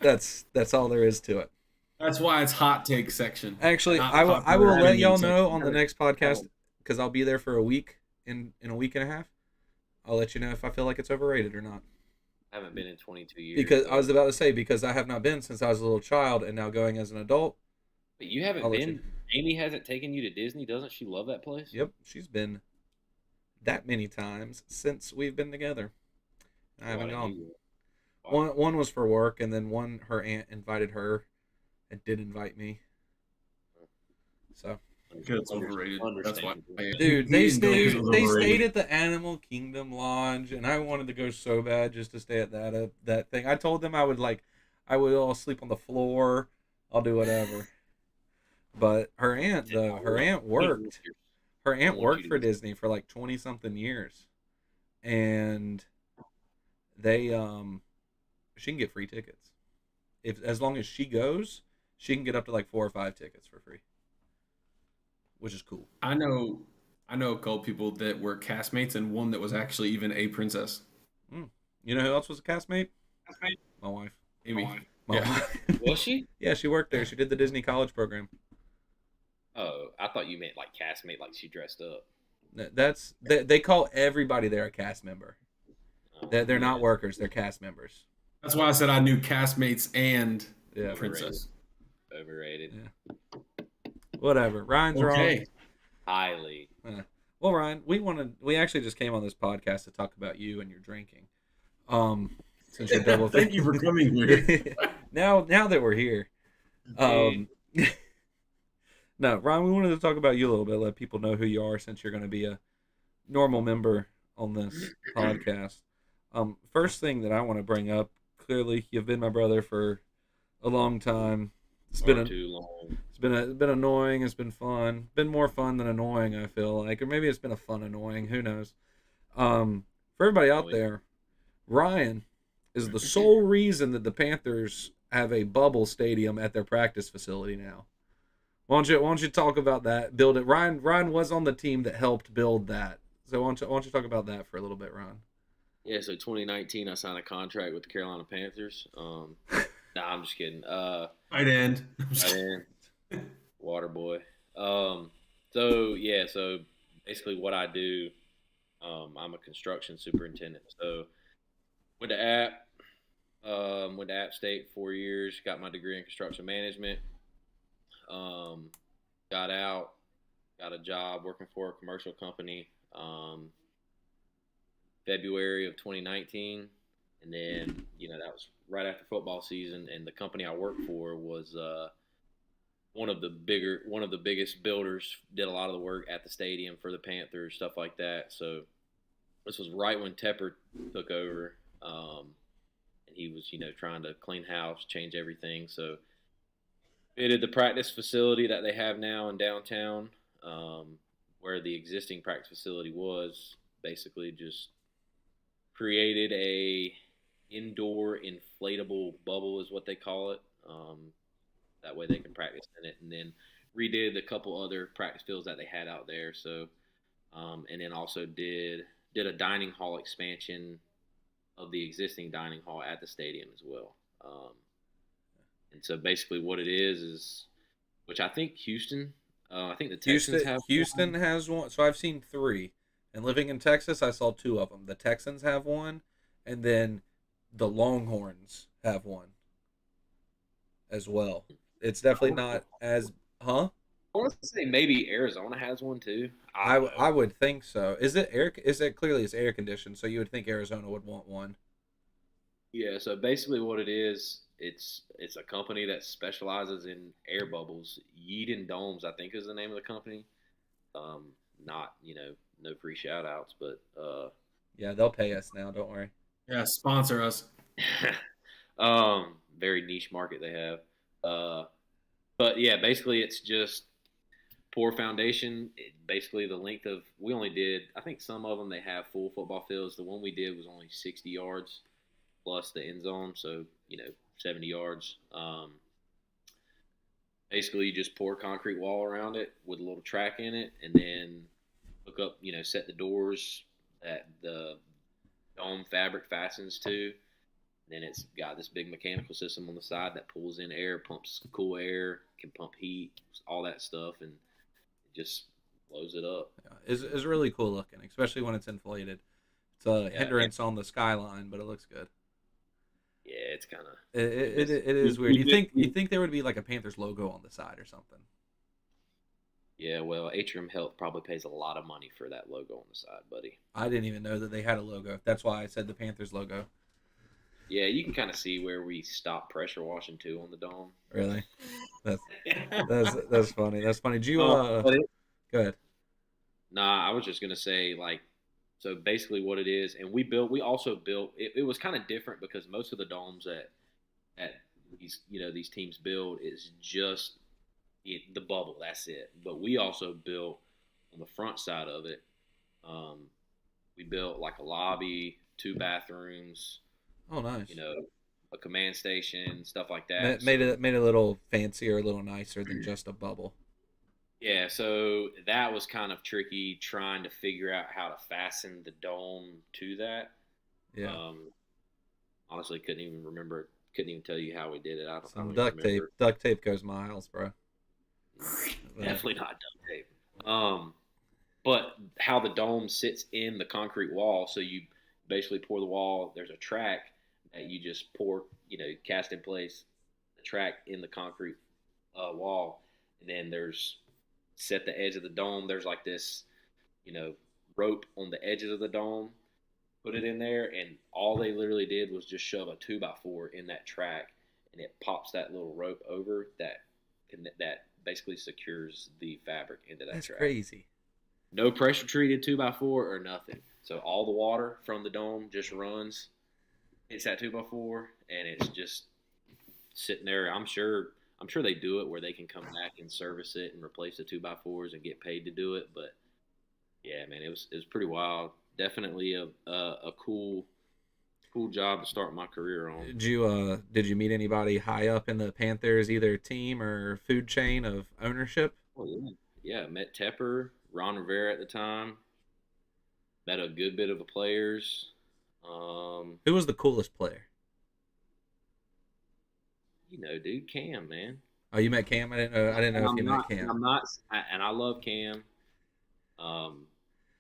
That's all there is to it. That's why it's hot take section, Actually, not I popular will let opinion y'all know section. on the next podcast because I'll be there for a week in a week and a half. I'll let you know if I feel like it's overrated or not. I haven't been in 22 years. Because I So. was about to say because I have not been since I was a little child, and now going as an adult. But you I'll haven't let you. been. Amy hasn't taken you to Disney. Doesn't she love that place? Yep, she's been that many times since we've been together. I haven't gone. One was for work, and then one her aunt invited her, and did invite me. So. Because it's overrated. That's why. Dude, they stayed at the Animal Kingdom Lodge, and I wanted to go so bad just to stay at that thing. I told them I would all sleep on the floor. I'll do whatever. But her aunt though, her aunt worked. Her aunt worked for Disney for like 20 something years, and they she can get free tickets if as long as she goes, she can get up to like 4 or 5 tickets for free, which is cool. I know a couple people that were castmates and one that was actually even a princess. You know who else was a castmate? My wife. Amy. My Yeah. wife. Was she? Yeah, she worked there. She did the Disney college program. Oh, I thought you meant like castmate, like she dressed up. They call everybody there a cast member. They're not workers. They're cast members. That's why I said I knew castmates and Yeah. princess. Overrated. Yeah. Whatever. Ryan's wrong. Highly. Well, Ryan, we actually just came on this podcast to talk about you and your drinking. Since you're double. Thank you for coming here. now that we're here. No, Ryan, we wanted to talk about you a little bit, let people know who you are since you're going to be a normal member on this podcast. First thing that I want to bring up, clearly you've been my brother for a long time. It's been too long. It's been annoying. It's been fun. Been more fun than annoying, I feel like, or maybe it's been a fun annoying. Who knows? For everybody out there, Ryan is the sole reason that the Panthers have a bubble stadium at their practice facility now. Why don't you talk about that? Build it. Ryan was on the team that helped build that. So why don't you talk about that for a little bit, Ryan? Yeah, so 2019, I signed a contract with the Carolina Panthers. Nah, I'm just kidding. Right end. Water boy. So basically what I do, I'm a construction superintendent. So went to App State 4 years, got my degree in construction management. Got out, got a job working for a commercial company. February of 2019, and then that was right after football season, and the company I worked for was one of the biggest builders. Did a lot of the work at the stadium for the Panthers, stuff like that. So This was right when Tepper took over, and he was trying to clean house, change everything. So they did the practice facility that they have now in downtown, um, where the existing practice facility was. Basically, just created a indoor inflatable bubble is what they call it. That way they can practice in it, and then redid a couple other practice fields that they had out there. So, and then also did a dining hall expansion of the existing dining hall at the stadium as well. And so basically, what it is which I think Houston, I think the Texans Houston have Houston one. has one. So I've seen three, and living in Texas, I saw two of them. The Texans have one, and then the Longhorns have one as well. It's definitely not as, huh? I want to say maybe Arizona has one too. I I, don't know. I would think so. Is it air? Is it clearly it's air conditioned? So you would think Arizona would want one. Yeah, so basically what it is, it's a company that specializes in air bubbles. Yeadon Domes, I think, is the name of the company. Um, Not no free shout outs, but Yeah, they'll pay us now. Don't worry. Yeah, sponsor us. very niche market they have. Uh, but yeah, basically it's just poor foundation. Basically, the length of we only did. I think some of them they have full football fields. The one we did was only 60 yards plus the end zone, so 70 yards. Basically, you just pour a concrete wall around it with a little track in it, and then hook up. Set the doors that the dome fabric fastens to. Then it's got this big mechanical system on the side that pulls in air, pumps cool air, can pump heat, all that stuff, and it just blows it up. Yeah, is really cool looking, especially when it's inflated. It's a Yeah, hindrance on the skyline, but it looks good. yeah, it's kind of It, it it, is. it is weird. You think there would be like a Panthers logo on the side or something? Yeah, well, Atrium Health probably pays a lot of money for that logo on the side, buddy. I didn't even know that they had a logo. That's why I said the Panthers logo. Yeah, you can kind of see where we stopped pressure washing too on the dome. Really? That's that's funny. That's funny. Did you But go ahead. nah, I was just gonna say like, so basically what it is, and we also built. It was kind of different because most of the domes that these these teams build is just the bubble. That's it. But we also built on the front side of it. Um, we built like a lobby, two bathrooms, Oh, nice. a command station, stuff like Ma- that. Made So it made it a little fancier, a little nicer than just a bubble. yeah, so that was kind of tricky trying to figure out how to fasten the dome to that. Yeah. Um, Honestly, couldn't even remember. Couldn't even tell you how we did it. I Some don't even duct tape. remember. Duct tape goes miles, bro. But, Definitely not duct tape. But how the dome sits in the concrete wall, so you basically pour the wall. There's a track that you just pour, cast in place the track in the concrete wall, and then there's set the edge of the dome. There's like this, you know, rope on the edges of the dome. Put it in there, and all they literally did was just shove a 2x4 in that track, and it pops that little rope over that basically secures the fabric into that that's track. crazy. No pressure treated 2x4 or nothing. So all the water from the dome just runs. It's that 2x4, and it's just sitting there. I'm sure they do it where they can come back and service it and replace the 2x4s and get paid to do it. But yeah, man, it was pretty wild. Definitely a cool job to start my career on. Did you meet anybody high up in the Panthers, either team or food chain of ownership? Oh yeah, yeah. Met Tepper, Ron Rivera at the time. Met a good bit of the players. Um, Who was the coolest player? Dude, Cam, man. Oh, you met Cam. I didn't know And if I'm you met not, and Cam. I'm not, and I love Cam. Um,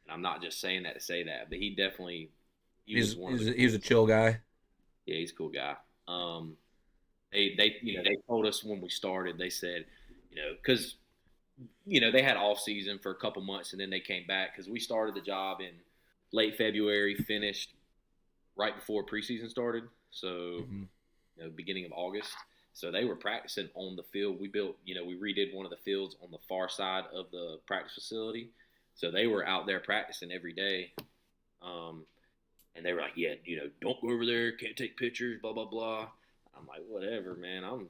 and I'm not just saying that to say that, but he was He's one of he's the he's a coolest. chill guy. Yeah, he's a cool guy. Um, they told us when we started, they said, because they had off season for a couple months, and then they came back because we started the job in late February, finished right before preseason started, so Hmm. beginning of August. So they were practicing on the field. We built, we redid one of the fields on the far side of the practice facility. So they were out there practicing every day. And they were like, yeah, don't go over there, can't take pictures, blah blah blah. I'm like, whatever, man. I'm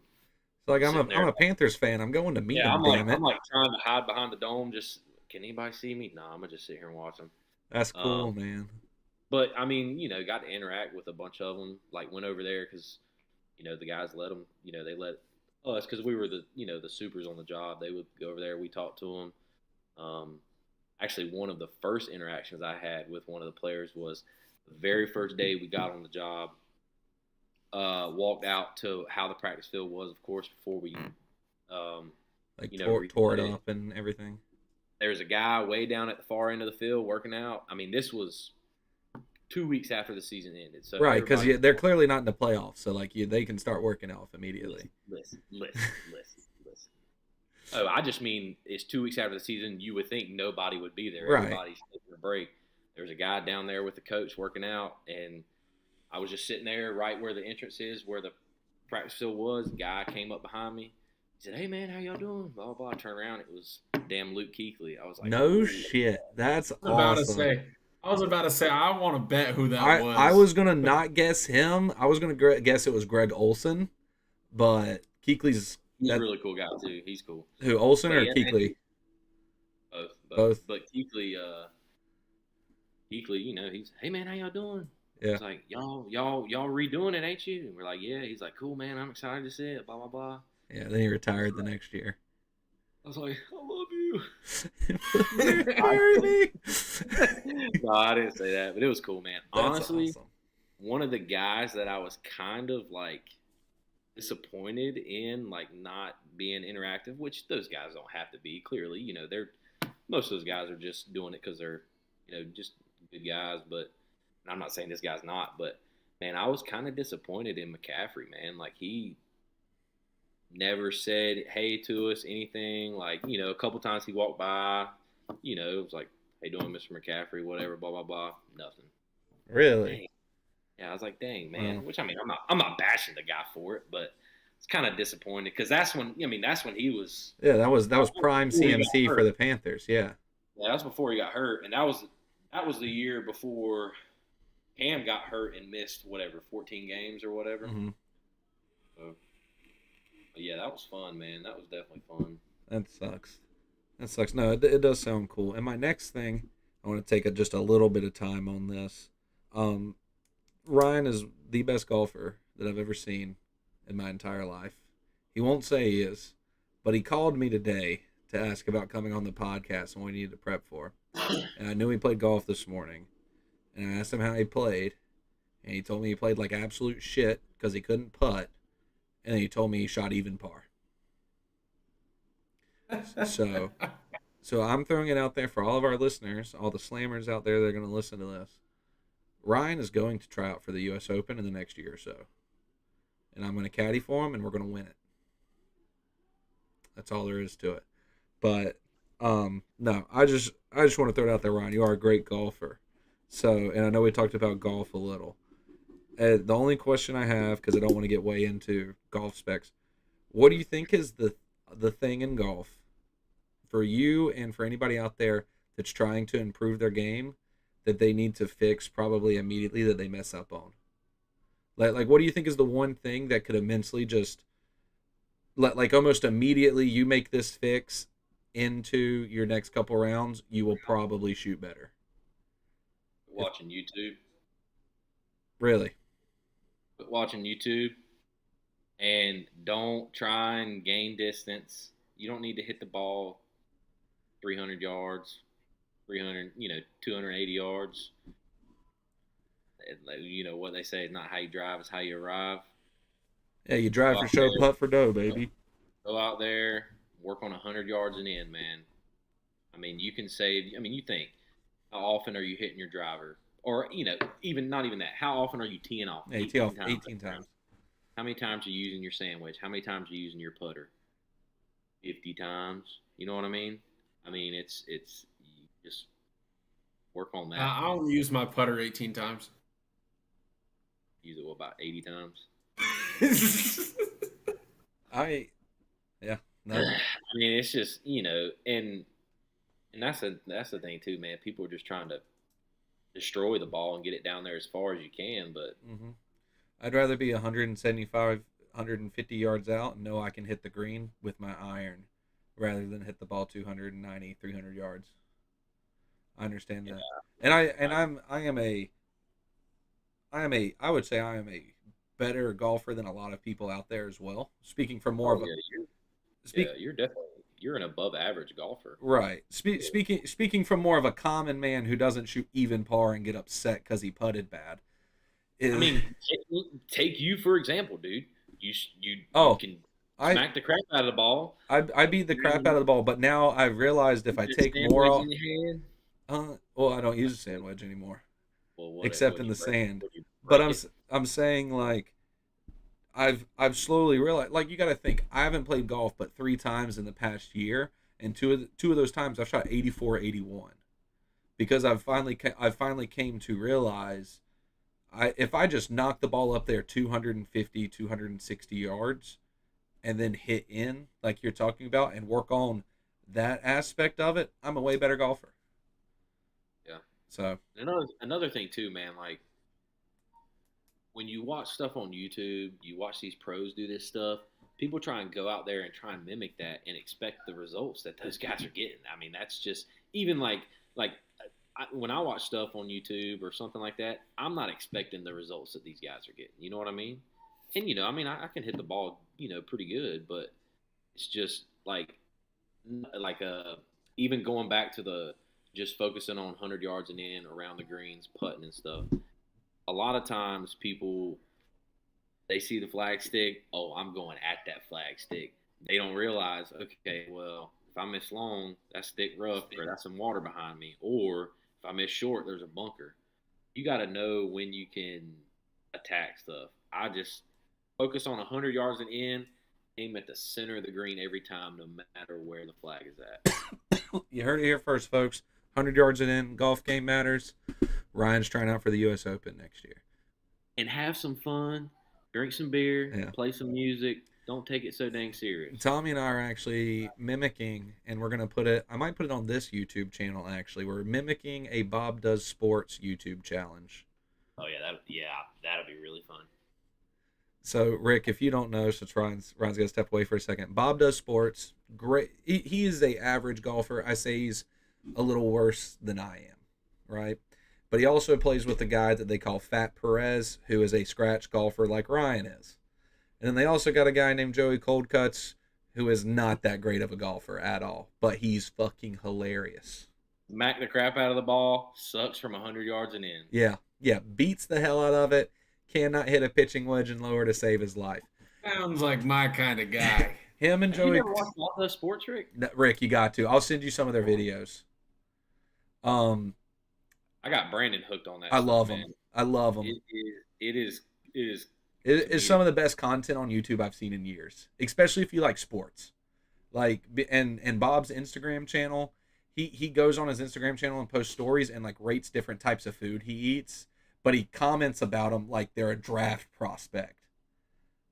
So like sitting I'm there. a Panthers fan. I'm going to meet Yeah, him. Damn I'm it. like trying to hide behind the dome. Just can anybody see me? No, I'm gonna just sit here and watch them. That's Um, cool, man. but I mean, got to interact with a bunch of them. Like went over there because the guys let them. They let us because we were the supers on the job. They would go over there. We talked to them. Um, Actually, one of the first interactions I had with one of the players was the very first day we got on the job. Walked out to how the practice field was, of course, before we, Like tore it replayed it. up and everything. There's a guy way down at the far end of the field working out. I mean, this was 2 weeks after the season ended, so Right, because everybody. they're clearly not in the playoffs, so like they can start working off immediately. Listen. Oh, I just mean it's 2 weeks after the season. You would think nobody would be there. Right. Everybody's taking a break. There's a guy down there with the coach working out, and I was just sitting there right where the entrance is, where the practice field was. The guy came up behind me. He said, "Hey, man, how y'all doing?" Blah, blah, blah. I turned around. It was damn Luke Keithley. I was like, No "Ooh." shit. That's awesome. I was about to say, I want to bet who that I was. was gonna not guess him. I was gonna guess it was Greg Olson, but Keekley's He's a really cool guy, too. He's cool. who, Olson But or yeah, Keekley? Both. But Keithley, he's, "Hey, man, how y'all doing?" Yeah. It's like, y'all redoing it, ain't you? And we're like, "Yeah." He's like, "Cool, man. I'm excited to see it." Blah blah blah. Yeah. Then he retired the next year. I was like, "I love you." No, I didn't say that, but it was cool, man. That's Honestly, awesome. one of the guys that I was kind of like disappointed in, like not being interactive, which those guys don't have to be. Clearly, they're most of those guys are just doing it because they're, just good guys. But and I'm not saying this guy's not, but man, I was kind of disappointed in McCaffrey, man. Like he never said hey to us, anything. Like a couple times he walked by, it was like, "Hey, doing, Mr. McCaffrey, whatever, blah blah blah." Nothing. Really? Dang. Yeah, I was like, "Dang, man." Wow. Which I mean, I'm not bashing the guy for it, but it's kind of disappointed because that's when he was. Yeah, that was prime Before he got CMC for hurt. the Panthers. Yeah. Yeah, that's before he got hurt, and that was the year before Cam got hurt and missed whatever 14 games or whatever. Mm-hmm. So, but yeah, that was fun, man. That was definitely fun. That sucks. That sucks. No, it does sound cool. And my next thing, I want to take just a little bit of time on this. Ryan is the best golfer that I've ever seen in my entire life. He won't say he is, but he called me today to ask about coming on the podcast and what he needed to prep for. And I knew he played golf this morning. And I asked him how he played. And he told me he played like absolute shit because he couldn't putt. And then he told me he shot even par. So I'm throwing it out there for all of our listeners, all the slammers out there that are going to listen to this. Ryan is going to try out for the U.S. Open in the next year or so. And I'm going to caddy for him, and we're going to win it. That's all there is to it. But, no, I just want to throw it out there, Ryan. You are a great golfer. So, and I know we talked about golf a little. The only question I have, because I don't want to get way into golf specs, what do you think is the thing in golf for you and for anybody out there that's trying to improve their game that they need to fix probably immediately that they mess up on? Like what do you think is the one thing that could immensely just like almost immediately you make this fix into your next couple rounds, you will probably shoot better? Watching YouTube. Really? Watching YouTube, and don't try and gain distance. You don't need to hit the ball 300 yards, 280 yards. What they say, not how you drive, it's how you arrive. Yeah, you drive for show, putt for dough, baby. Go out there, work on 100 yards and in, man. I mean, you can save. I mean, you think, how often are you hitting your driver? Or, even not even that. How often are you teeing off? Yeah, you tee off 18 times. How many times are you using your sandwich? How many times are you using your putter? 50 times. You know what I mean? I mean, it's you just work on that. I only use my putter 18 times. Use it about 80 times. Yeah. No. I mean, it's just and that's the thing too, man. People are just trying to destroy the ball and get it down there as far as you can. But Hmm. I'd rather be 175, 150 yards out and know I can hit the green with my iron rather than hit the ball 290, 300 yards. I understand yeah, that. And I, I would say I am a better golfer than a lot of people out there as well. Speaking from more oh of a yeah, speak you're definitely you're an above average golfer. right. Speaking from more of a common man who doesn't shoot even par and get upset cuz he putted bad. I Is mean, take you for example, dude. You oh, can I smack the crap out of the ball. I beat the crap out of And the ball, but now I've realized if I you get a take more sandwich off, in your hand. well, I don't use a sand wedge anymore, Well, except what in you the break? sand. Would you But break it? I'm saying like I've slowly realized like you got to think I haven't played golf but 3 times in the past year, and two of those times I've shot 84, 81 because I finally came to realize if I just knock the ball up there 250, 260 yards and then hit in like you're talking about and work on that aspect of it, I'm a way better golfer. Yeah. So, Another thing too, man. Like when you watch stuff on YouTube, you watch these pros do this stuff. People try and go out there and try and mimic that and expect the results that those guys are getting. I mean, that's just even like when I watch stuff on YouTube or something like that, I'm not expecting the results that these guys are getting. You know what I mean? And I mean, I can hit the ball, pretty good, but it's just like even going back to the just focusing on 100 yards and in around the greens, putting and stuff. A lot of times people they see the flag stick, oh, I'm going at that flag stick. They don't realize, okay, well, if I miss long, that's stick rough or that's some water behind me. Or if I miss short, there's a bunker. You got to know when you can attack stuff. I just focus on 100 yards and in, aim at the center of the green every time, no matter where the flag is at. you heard it here first, folks. 100 yards and in, golf game matters. Ryan's trying out for the U.S. Open next year. And have some fun, drink some beer, Yeah. play some music. Don't take it so dang serious. Tommy and I are actually mimicking, and we're going to put it, I might put it on this YouTube channel actually. We're mimicking a Bob Does Sports YouTube challenge. Oh yeah, that'll be really fun. So, Rick, if you don't know, so Ryan's going to step away for a second. Bob Does Sports. Great. He is a average golfer. I say he's a little worse than I am, right? But he also plays with a guy that they call Fat Perez, who is a scratch golfer like Ryan is. And then they also got a guy named Joey Coldcuts, who is not that great of a golfer at all, but he's fucking hilarious. Smack the crap out of the ball, sucks from 100 yards and in. Yeah, beats the hell out of it. Cannot hit a pitching wedge and lower to save his life. Sounds like my kind of guy. Him and Have you Joey. never watched all those sports, Rick? Rick, you got to. I'll send you some of their videos. I got Brandon hooked on that. I stuff, love man. them. I love them. It is. It is some of the best content on YouTube I've seen in years, especially if you like sports. Like and Bob's Instagram channel, he goes on his Instagram channel and posts stories and like rates different types of food he eats, but he comments about them like they're a draft prospect.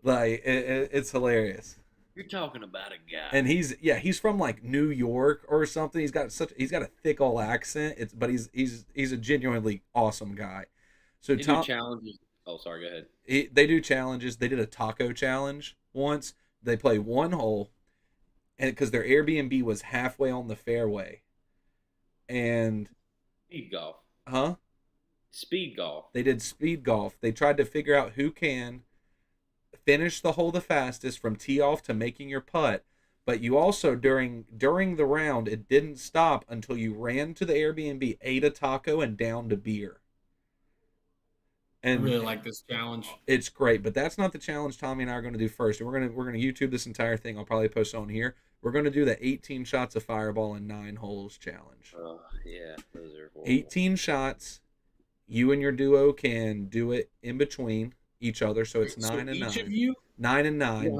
Like it's hilarious. You're talking about a guy. And he's from like New York or something. He's got a thick old accent. But he's a genuinely awesome guy. So they do challenges. Oh, sorry. Go ahead. They do challenges. They did a taco challenge once. They play one hole, and because their Airbnb was halfway on the fairway, and Speed golf. huh? Speed golf. They did speed golf. They tried to figure out who can finish the hole the fastest from tee off to making your putt. But you also during the round, it didn't stop until you ran to the Airbnb, ate a taco, and downed a beer. And I really like this challenge. it's great, but that's not the challenge Tommy and I are going to do first. And we're gonna YouTube this entire thing. I'll probably post it on here. We're going to do the 18 shots of Fireball in 9 holes challenge. Oh yeah, those are horrible. 18 shots. You and your duo can do it in between each other, so it's 9 and 9. Each of you? 9 and 9.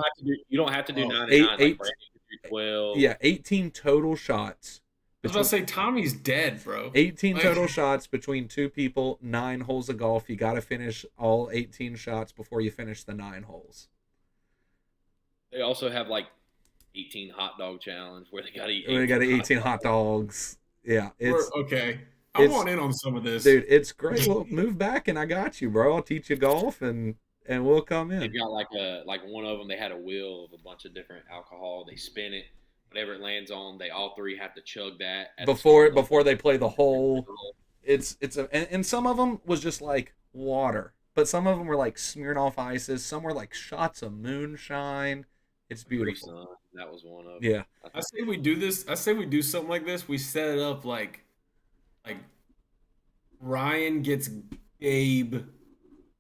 You don't have to do 9 and 9. Eight- Like Brandon could do 12. Yeah, 18 total shots. I was about to say Tommy's dead, bro. 18 Like- total shots between two people, 9 holes of golf. You got to finish all 18 shots before you finish the 9 holes. They also have like 18 hot dog challenge where they got to eat. We got 18 hot dogs. Yeah, it's Okay. I It's want in on some of this. dude, it's great. Well, move back and I got you, bro. I'll teach you golf and we'll come They've in. got like one of them. They had a wheel of a bunch of different alcohol. They spin it, whatever it lands on. They all three have to chug that at the start of Before they play the whole the it's a and some of them was just like water, but some of them were like Smirnoff ices, some were like shots of moonshine. It's Capri beautiful. Sun. That was one of them. Yeah. I say we do this. I say we do something like this. We set it up like Ryan gets Gabe,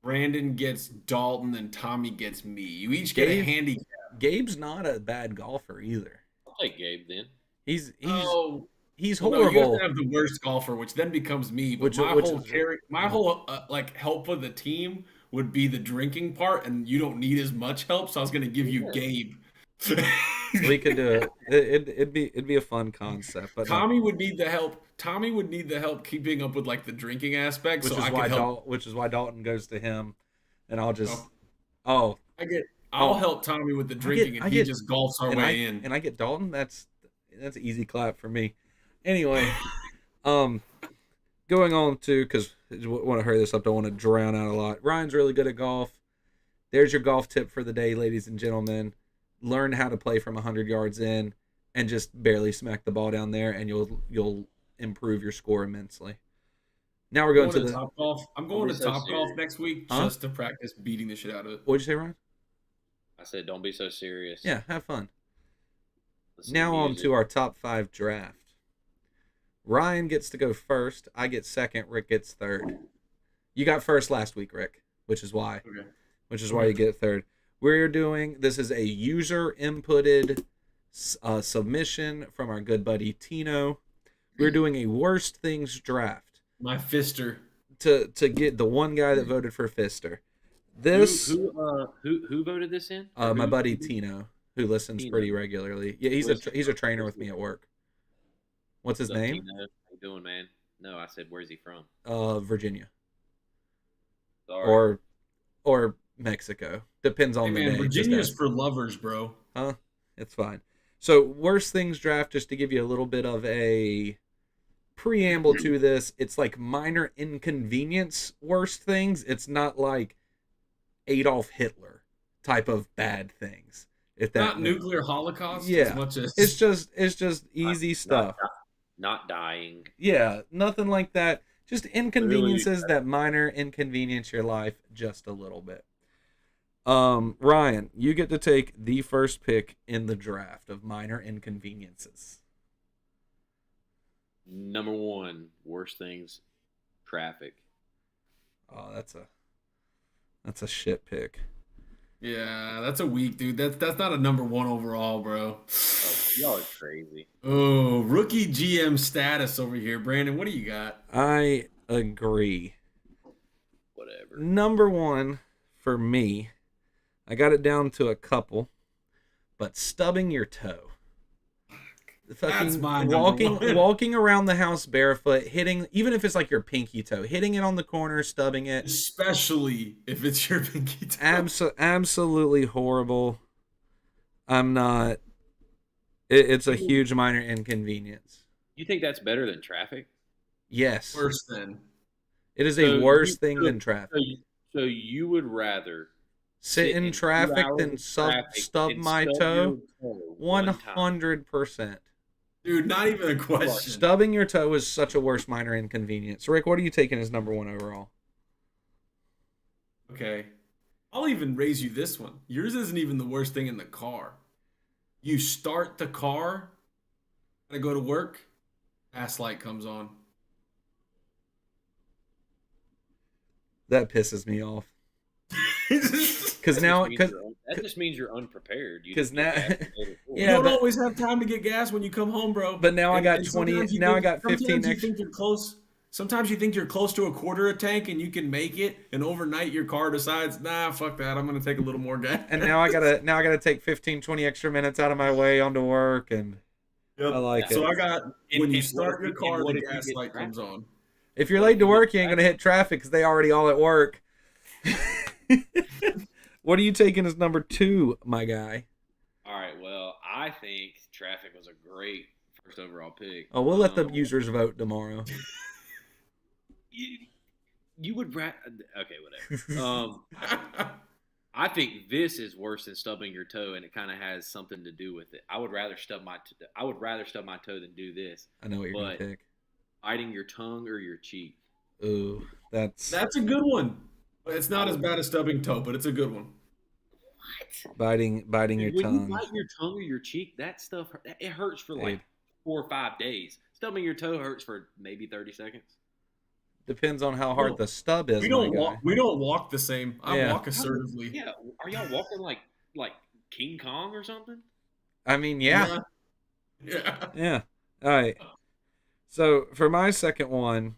Brandon gets Dalton, and Tommy gets me. You each get a Gabe- handicap. Gabe's not a bad golfer either. I'll take Gabe then. He's Oh, he's well, no, you have horrible. to have the worst golfer, which then becomes me. But Which- my which whole is- my whole like help of the team would be the drinking part, and you don't need as much help. So I was going to give you Yeah. Gabe. We could do it. It'd be a fun concept, but no. Tommy would need the help. Tommy would need the help keeping up with like the drinking aspect. which So is I why could help. which is why Dalton goes to him, and I'll just Oh. oh I'll help Tommy with the drinking, and he just golfs our and way in. and I get Dalton. That's an easy clap for me. Anyway, going on to because I want to hurry this up. Don't want to drown out a lot. Ryan's really good at golf. There's your golf tip for the day, ladies and gentlemen. Learn how to play from 100 yards in, and just barely smack the ball down there, and you'll improve your score immensely. Now we're going to the. Top Golf. I'm going to Don't be so Top Golf serious. next week Huh? just to practice beating the shit out of it. What'd you say, Ryan? I said, don't be so serious. Yeah, have fun. Listen to Now on music. to our top 5 draft. Ryan gets to go first. I get second. Rick gets third. You got first last week, Rick, which is why Okay. you get third. We're doing this is a user inputted submission from our good buddy Tino. We're doing a worst things draft My fister. to get the one guy that voted for Fister. This Who voted this in? Or my who- buddy Tino, who listens Tino. pretty regularly. Yeah, he's a trainer with me at work. What's his What's up, name? Tino? How you doing, man? No, I said, where's he from? Virginia Sorry. or Mexico. Depends on Hey the man, day. Virginia's Just for lovers, bro. ask. It's fine. So worst things draft, just to give you a little bit of a preamble to this, it's like minor inconvenience worst things. It's not like Adolf Hitler type of bad things. If that Not nuclear holocaust Yeah. as much as it's just easy stuff. Not dying. Yeah, nothing like that. Just inconveniences that minor inconvenience your life just a little bit. Ryan, you get to take the first pick in the draft of minor inconveniences. Number one, worst things, traffic. Oh, that's a shit pick. Yeah, that's a weak dude. That's not a number one overall, bro. Oh, y'all are crazy. Oh, rookie GM status over here. Brandon, what do you got? I agree. Whatever. Number one for me, I got it down to a couple, but stubbing your toe. The That's fucking my number one. walking around the house barefoot, hitting, even if it's like your pinky toe, hitting it on the corner, stubbing it. Especially if it's your pinky toe. Absolutely horrible. I'm not. It's a huge minor inconvenience. You think that's better than traffic? Yes, Worse than. it is So a worse you- thing than traffic. So you would rather Sit in 2 traffic hours than in stub traffic my and toe. your toe one time. 100%. Dude, not even a question. Stubbing your toe is such a worse minor inconvenience. Rick, what are you taking as number one overall? Okay. I'll even raise you this one. Yours isn't even the worst thing in the car. You start the car, gotta go to work, pass light comes on. That pisses me off. Because That now, just means that just means you're unprepared. You 'cause didn't get now- that the day before. You Yeah, don't but- always have time to get gas when you come home, bro. but now I got 20. sometimes you Now I think- got 15 sometimes you extra. think you're close. Sometimes you think you're close to a quarter a tank and you can make it, and overnight your car decides, nah, fuck that. I'm gonna take a little more gas. And now I gotta take 15, 20 extra minutes out of my way onto work, and Yep. I like So it. I got And- when you and start what your if- car, and what the if you gas get light traffic? comes on. If you're late to work, you ain't gonna hit traffic because they already all at work. What are you taking as number two, my guy? All right. Well, I think traffic was a great first overall pick. Oh, we'll let the Um, users vote tomorrow. you would okay, whatever. I think this is worse than stubbing your toe, and it kind of has something to do with it. I would rather stub my toe than do this. I know what you're gonna But pick. biting your tongue or your cheek. Ooh, that's That's a good one. It's not I as would- bad as stubbing toe, but it's a good one. What? biting your Dude, when you tongue. bite your tongue or your cheek, that stuff it hurts for like Dude. 4 or 5 days. Stubbing your toe hurts for maybe 30 seconds. Depends on how hard No, the stub is, We my don't guy. walk. We don't walk the same. I Yeah. walk assertively. Yeah, are y'all walking like King Kong or something? I mean, yeah. Yeah. Yeah. All right. So for my second one,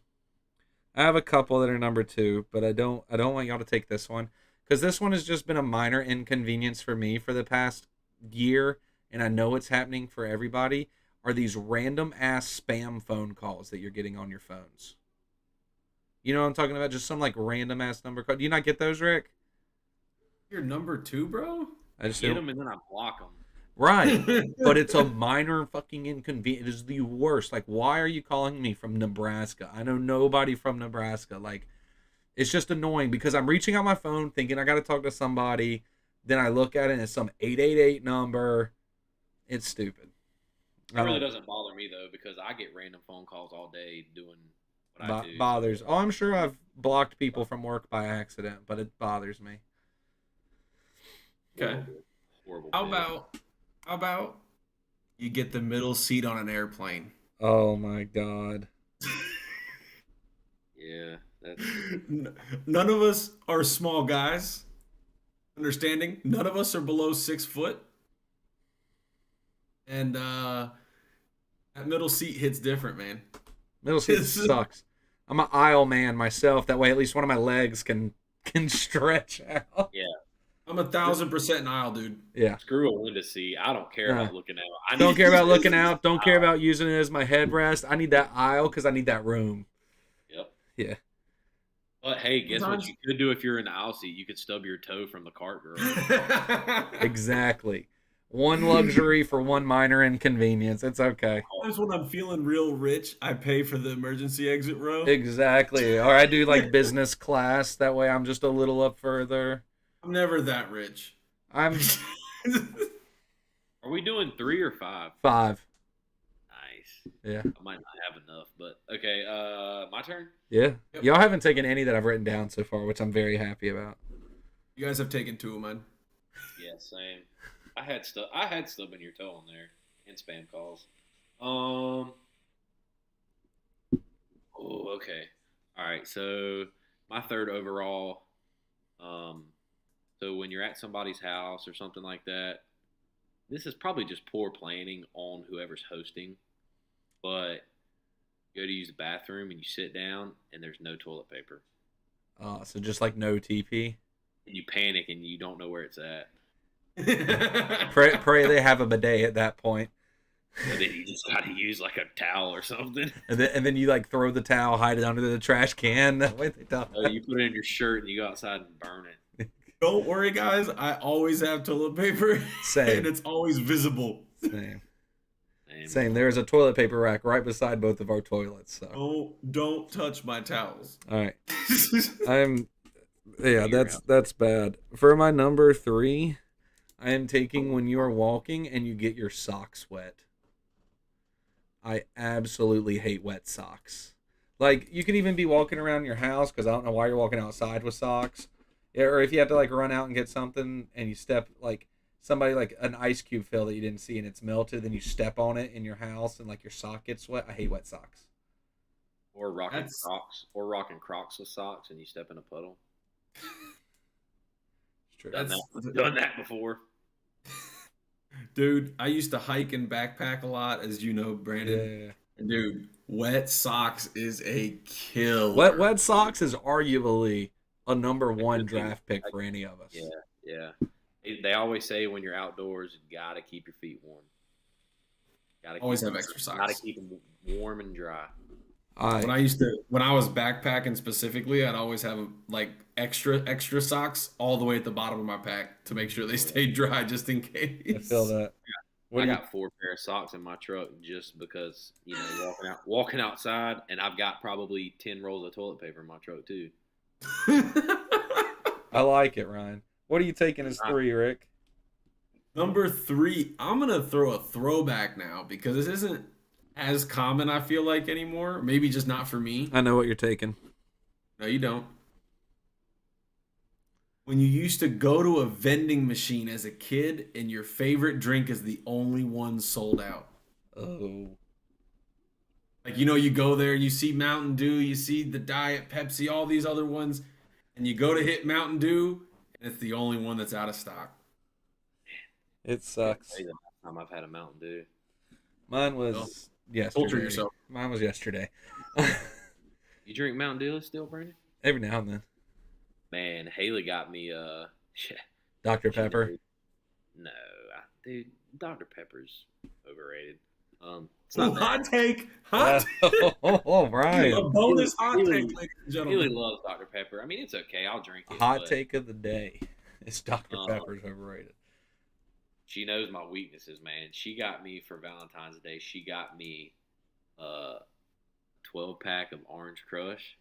I have a couple that are number 2, but I don't want y'all to take this one because this one has just been a minor inconvenience for me for the past year, and I know it's happening for everybody. Are these random ass spam phone calls that you're getting on your phones? You know what I'm talking about? Just some like random ass number call. Do you not get those, Rick? You're number 2, bro. I just Get don't. them and then I block them. Right. But it's a minor fucking inconvenience. It is the worst. Like, why are you calling me from Nebraska? I know nobody from Nebraska. Like, it's just annoying because I'm reaching out my phone thinking I got to talk to somebody. Then I look at it and it's some 888 number. It's stupid. It really doesn't bother me though because I get random phone calls all day doing what I do. Bothers. Oh, I'm sure I've blocked people from work by accident, but it bothers me. Okay. Horrible. How about you get the middle seat on an airplane? Oh my god. Yeah, that's None of us are small guys. Understanding? None of us are below 6 foot. And that middle seat hits different, man. Middle seat sucks. I'm an aisle man myself. That way, at least one of my legs can stretch out. yeah. I'm 1,000% an aisle, dude. Yeah. Screw a window seat. I don't care about looking out. I Don't need care about this looking out. Don't care aisle. about using it as my headrest. I need that aisle because I need that room. Yep. Yeah. But hey, guess what Sometimes- you could do if you're in the aisle seat? You could stub your toe from the cart girl. Exactly. One luxury for one minor inconvenience. It's okay. Sometimes when I'm feeling real rich, I pay for the emergency exit row. Exactly. Or I do like business class. That way I'm just a little up further. I'm never that rich. I'm Are we doing 3 or 5? 5. Nice. Yeah. I might not have enough, but okay. My turn. Yeah. Yep. Y'all haven't taken any that I've written down so far, which I'm very happy about. You guys have taken 2 of mine. Yeah, same. I had stubbing your toe on there and spam calls. Oh, okay. All right. So my third overall. So when you're at somebody's house or something like that, this is probably just poor planning on whoever's hosting. But you go to use the bathroom and you sit down and there's no toilet paper. So just like no TP. And you panic and you don't know where it's at. Pray they have a bidet at that point. And then you just got to use like a towel or something. And then you like throw the towel, hide it under the trash can. That way they don't. You put it in your shirt and you go outside and burn it. Don't worry, guys. I always have toilet paper. Same. And it's always visible. Same. And Same. There's a toilet paper rack right beside both of our toilets. So. Don't touch my towels. All right. That's bad. For my number 3, I am taking when you are walking and you get your socks wet. I absolutely hate wet socks. Like, you could even be walking around your house, because I don't know why you're walking outside with socks. Or if you have to, like, run out and get something and you step, like, somebody, like, an ice cube fill that you didn't see and it's melted, then you step on it in your house and, like, your sock gets wet. I hate wet socks. or rocking Crocs with socks and you step in a puddle. It's true. Done that before. Dude, I used to hike and backpack a lot, as you know, Brandon. Yeah. Dude, wet socks is a killer. Wet socks is arguably a number 1 draft pick for any of us. Yeah. They always say when you're outdoors, you gotta keep your feet warm. Always have extra socks. Gotta keep them warm and dry. When I was backpacking specifically, I'd always have like extra socks all the way at the bottom of my pack to make sure they stayed dry just in case. I feel that. What I do you? got 4 pair of socks in my truck just because walking outside, and I've got probably 10 rolls of toilet paper in my truck too. I like it, Ryan. What are you taking as 3, Rick? Number 3, I'm gonna throw a throwback now because this isn't as common, I feel like, anymore. Maybe just not for me. I know what you're taking. No, you don't. When you used to go to a vending machine as a kid and your favorite drink is the only one sold out. Oh, Like, you go there, you see Mountain Dew, you see the Diet Pepsi, all these other ones, and you go to hit Mountain Dew, and it's the only one that's out of stock. it sucks. That's the last time I've had a Mountain Dew. Mine was Well, yesterday. Culture yourself. Mine was yesterday. You drink Mountain Dew still, Brandon? Every now and then. Man, Haley got me Dr. Pepper. No, dude, Dr. Pepper's overrated. It's Ooh, not bad. hot take. Hot Oh, Ryan. A bonus hot Haley- take, ladies and Haley gentlemen. loves Dr. Pepper. I mean, it's okay. I'll drink it. Hot but take of the day. It's Dr. Um, Pepper's overrated. She knows my weaknesses, man. She got me for Valentine's Day. She got me a 12-pack of Orange Crush.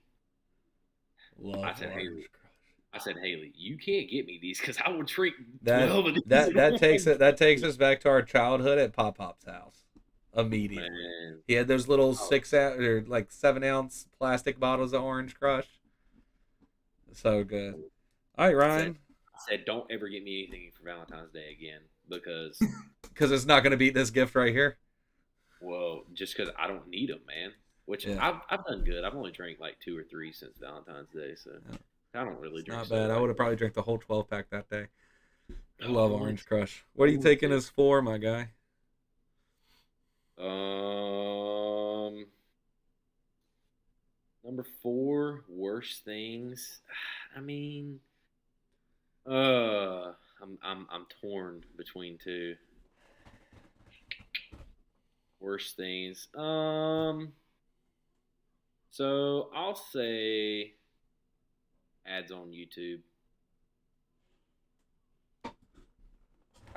Love I said, Orange Haley, Crush. I said, Haley, you can't get me these because I will drink That 12 of these. that takes it. That takes us back to our childhood at Pop Pop's house. Immediately, Man. he had those little Oh. 6-ounce or like 7-ounce plastic bottles of Orange Crush. So good. All right, Ryan, I said, don't ever get me anything for Valentine's Day again because, because it's not going to beat this gift right here. well, just because I don't need them, man. Which Yeah. I've done good. I've only drank like 2 or 3 since Valentine's Day, so Yeah. I don't really drink. Not soda bad. I like would have probably drank the whole 12-pack that day. I that. love Orange Crush. What are you taking as 4, my guy? Number 4, worst things. I mean, I'm torn between 2. Worst things. So I'll say ads on YouTube.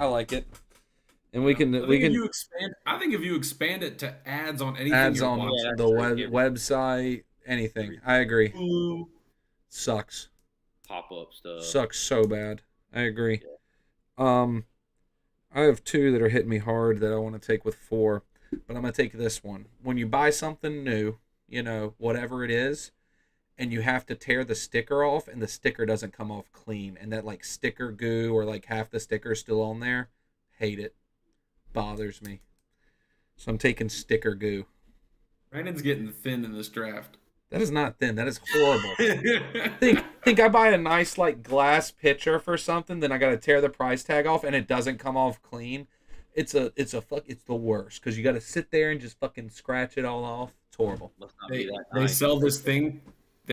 I like it, and we can I think if you expand it to ads on anything ads you're on watching. Yeah, the that's true. website, anything. I agree. Hulu. Sucks. Pop up stuff. Sucks so bad. I agree. I have 2 that are hitting me hard that I want to take with 4, but I'm gonna take this one. When you buy something new, whatever it is, and you have to tear the sticker off, and the sticker doesn't come off clean, and that like sticker goo or like half the sticker is still on there, hate it. Bothers me. So I'm taking sticker goo. Brandon's getting thin in this draft. That is not thin. That is horrible. think I buy a nice like glass pitcher for something, then I gotta tear the price tag off and it doesn't come off clean. It's the worst because you gotta sit there and just fucking scratch it all off. It's horrible. Must not be that They nice. sell this thing.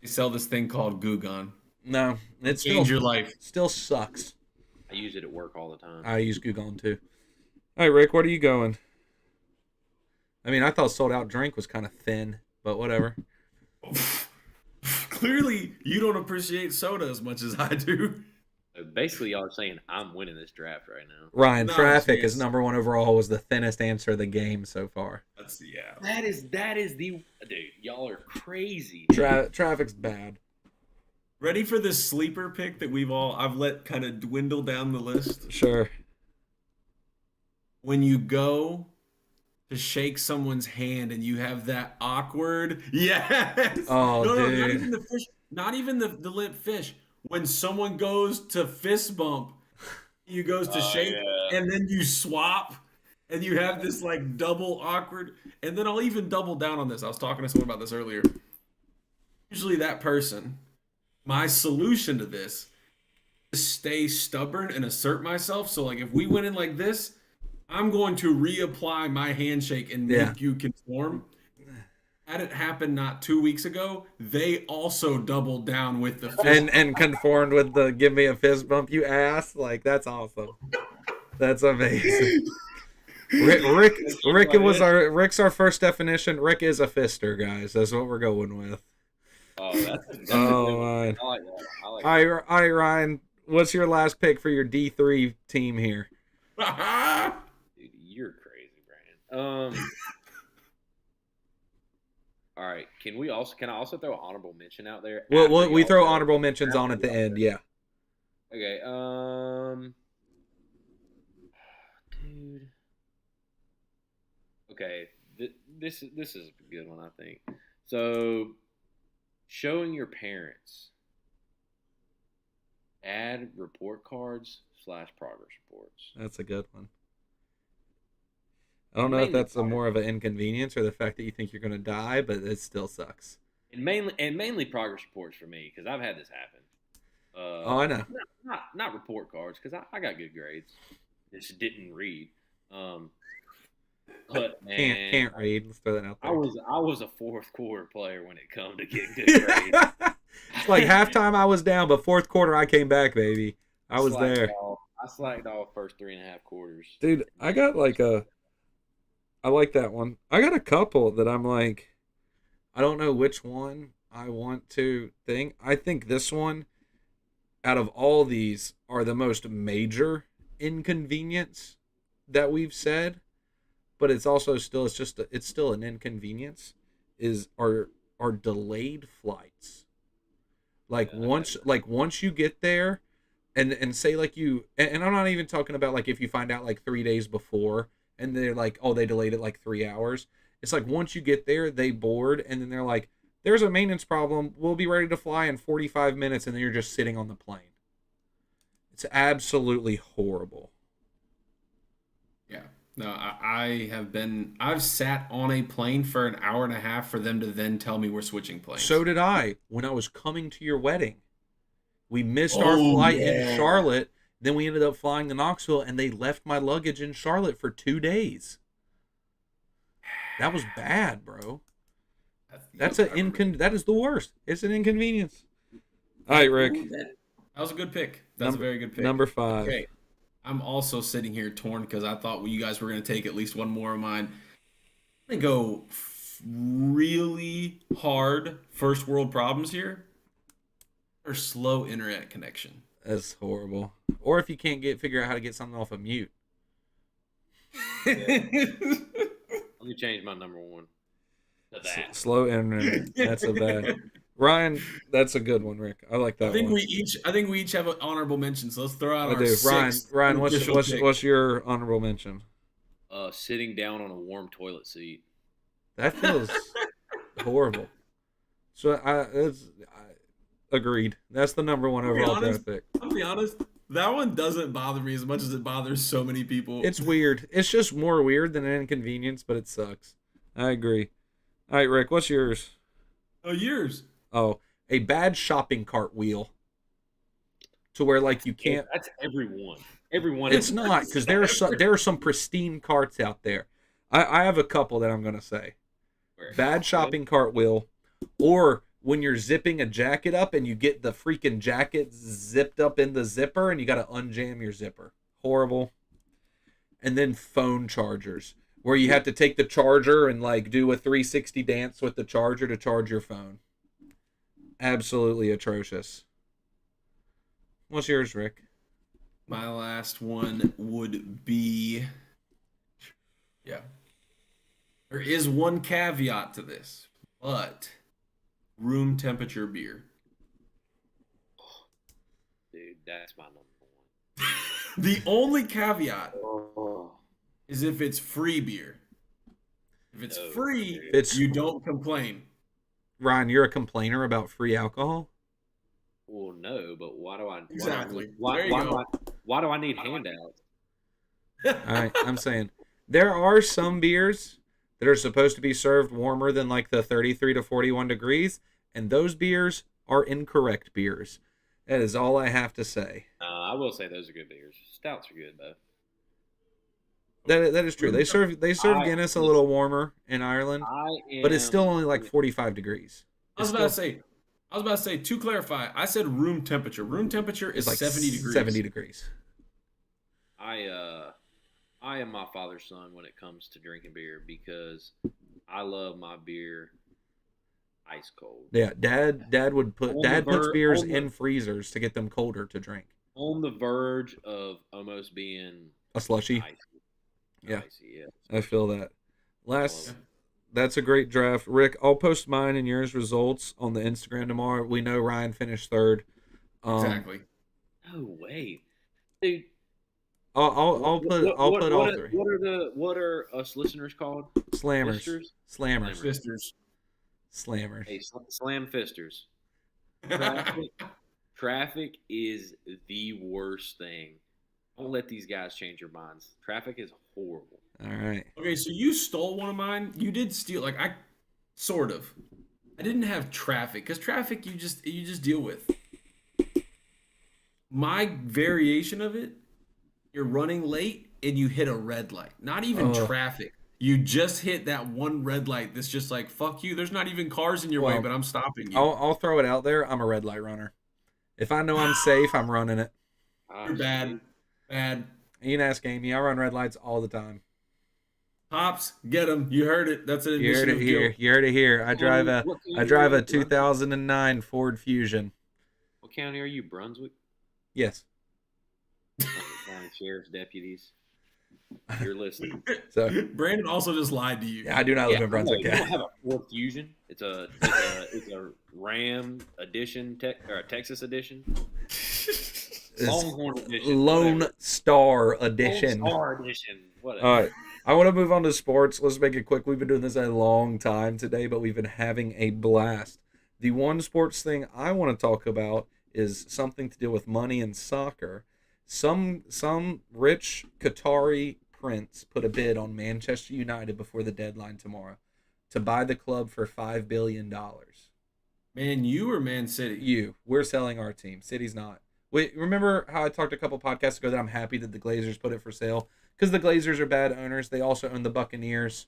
They sell this thing called Goo Gun. No, it Change your life. still sucks. I use it at work all the time. I use Goo Gone too. All right, Rick, what are you going? I mean, I thought Sold Out Drink was kind of thin, but whatever. Clearly, you don't appreciate soda as much as I do. So basically, y'all are saying I'm winning this draft right now. Ryan, No, Traffic yes. is number 1 overall. Was the thinnest answer of the game so far. Yeah. That is the dude. Y'all are crazy. Traffic's bad. Ready for this sleeper pick that I've let kind of dwindle down the list? Sure. When you go to shake someone's hand and you have that awkward yes. Oh, no, not dude. even the fish, not even the limp fish. When someone goes to fist bump, you goes to shake, yeah. and then you swap, and you have this like double awkward. And then I'll even double down on this. I was talking to someone about this earlier. Usually, that person, my solution to this is stay stubborn and assert myself. So, like, if we went in like this, I'm going to reapply my handshake and make you conform. Had it happened not 2 weeks ago, they also doubled down with the fist And conformed with the give me a fist bump, you ass. Like, that's awesome. That's amazing. Rick's our first definition. Rick is a fister, guys. That's what we're going with. Oh, that's Oh, man. I like that. I like All right, Ryan. What's your last pick for your D3 team here? that. Dude, you're All right. Can I also throw an honorable mention out there after Well, we y'all throw go? honorable mentions on After at the y'all end. Yeah. go. Okay. Dude. Okay. This is a good one, I think. So, showing your parents add report cards / progress reports. That's a good one. I don't know if Mainly that's a progress, more of an inconvenience or the fact that you think you're going to die, but it still sucks. and mainly progress reports for me because I've had this happen. Oh, I know. Not report cards because I got good grades. Just didn't read. Um, but man, Can't read. Let's throw that out there. I was a fourth quarter player when it come to getting good grades. It's like halftime I was down, but fourth quarter I came back, baby. I was there. I slacked off first 3.5 quarters. Dude, I got like I like that one. I got a couple that I'm like, I don't know which one I want to think. I think this one, out of all these, are the most major inconvenience that we've said, but it's also still it's still an inconvenience. Is our delayed flights. Once you get there, and say like and I'm not even talking about like if you find out like 3 days before and they're like, oh, they delayed it like 3 hours. It's like once you get there, they board and then they're like, there's a maintenance problem, we'll be ready to fly in 45 minutes, and then you're just sitting on the plane. It's absolutely horrible. Yeah. No, I've sat on a plane for an hour and a half for them to then tell me we're switching planes. So did I when I was coming to your wedding. We missed our Oh, flight in yeah. Charlotte. Then we ended up flying to Knoxville, and they left my luggage in Charlotte for 2 days. That was bad, bro. That is the worst. It's an inconvenience. All right, Rick. That was a good pick. That's a very good pick. Number 5. Okay. I'm also sitting here torn because I thought you guys were going to take at least one more of mine. I'm going to go really hard first world problems here, or slow internet connection. That's horrible. Or if you can't figure out how to get something off of mute. Let me change my number one to that. Slow internet. That's a bad. Ryan, that's a good one, Rick. I like that I think one. we each have an honorable mention. So let's throw out I our do. sixth Ryan, official pick. what's your honorable mention? Sitting down on a warm toilet seat. That feels horrible. So I agreed. That's the number one overall draft pick. I'll be honest. That one doesn't bother me as much as it bothers so many people. It's weird. It's just more weird than an inconvenience, but it sucks. I agree. All right, Rick, what's yours? Yours. Oh, a bad shopping cart wheel. To where like you can't. That's everyone. Everyone. It's not, because there are some pristine carts out there. I have a couple that I'm gonna say. Bad shopping cart wheel, or when you're zipping a jacket up and you get the freaking jacket zipped up in the zipper and you got to unjam your zipper. Horrible. And then phone chargers, where you have to take the charger and like do a 360 dance with the charger to charge your phone. Absolutely atrocious. What's yours, Rick? My last one would be, yeah. There is one caveat to this, but room temperature beer. Dude, that's my number one. The only caveat Oh, is if it's free beer. If it's No, free, dude. you don't complain. Ryan, you're a complainer about free alcohol? well, no, but why do I? Exactly. Why, There you why, go. do, I, why do I need handouts? All right, I'm saying there are some beers that are supposed to be served warmer than like the 33 to 41 degrees, and those beers are incorrect beers. That is all I have to say. I will say those are good beers. Stouts are good though. That is true. They serve Guinness a little warmer in Ireland, but it's still only like 45 degrees. I was about to say, to clarify, I said room temperature. Room temperature is It's like 70 degrees. 70 degrees. I am my father's son when it comes to drinking beer because I love my beer ice cold. Yeah, Dad puts beers in freezers to get them colder to drink. On the verge of almost being A slushie. ice. Yeah, Dicey, yeah. I feel that. All of Last, it. that's a great draft, Rick. I'll post mine and yours results on the Instagram tomorrow. We know Ryan finished third. Um, Exactly. No way, dude. I'll put all three. What are us listeners called? Slammers, Fisters, slammers, slammers. Sisters. slammers. Hey, slam fisters. Traffic, traffic is the worst thing. Don't let these guys change your minds. Traffic is horrible. All right. Okay, so you stole one of mine. You did steal, like I, sort of. I didn't have traffic because traffic you just deal with. My variation of it, you're running late and you hit a red light. Not even Oh, traffic. You just hit that one red light that's just like fuck you. There's not even cars in your way, well, but I'm stopping you. I'll throw it out there. I'm a red light runner. If I know I'm safe, I'm running it. You're bad, See? bad. You can ask Amy. I run red lights all the time. Pops, get him. You heard it. That's an You heard admission it of here. guilt. You heard it here. What I county are drive a you? Brunswick? 2009 Ford Fusion. What county are you? Brunswick? Yes. County sheriff's deputies. You're listening. So Brandon also just lied to you. yeah, I do not live in I know. Brunswick. You don't Yeah. have a Ford Fusion. It's a Ram edition, or a Texas edition, It's Longhorn edition, Lone whatever. Star Lone Edition. Star edition, whatever. All right. I want to move on to sports. Let's make it quick. We've been doing this a long time today, but we've been having a blast. The one sports thing I want to talk about is something to do with money and soccer. Some rich Qatari prince put a bid on Manchester United before the deadline tomorrow to buy the club for $5 billion. Man, you or Man City? We're selling our team. City's not. Wait, remember how I talked a couple podcasts ago that I'm happy that the Glazers put it for sale? Because the Glazers are bad owners. They also own the Buccaneers.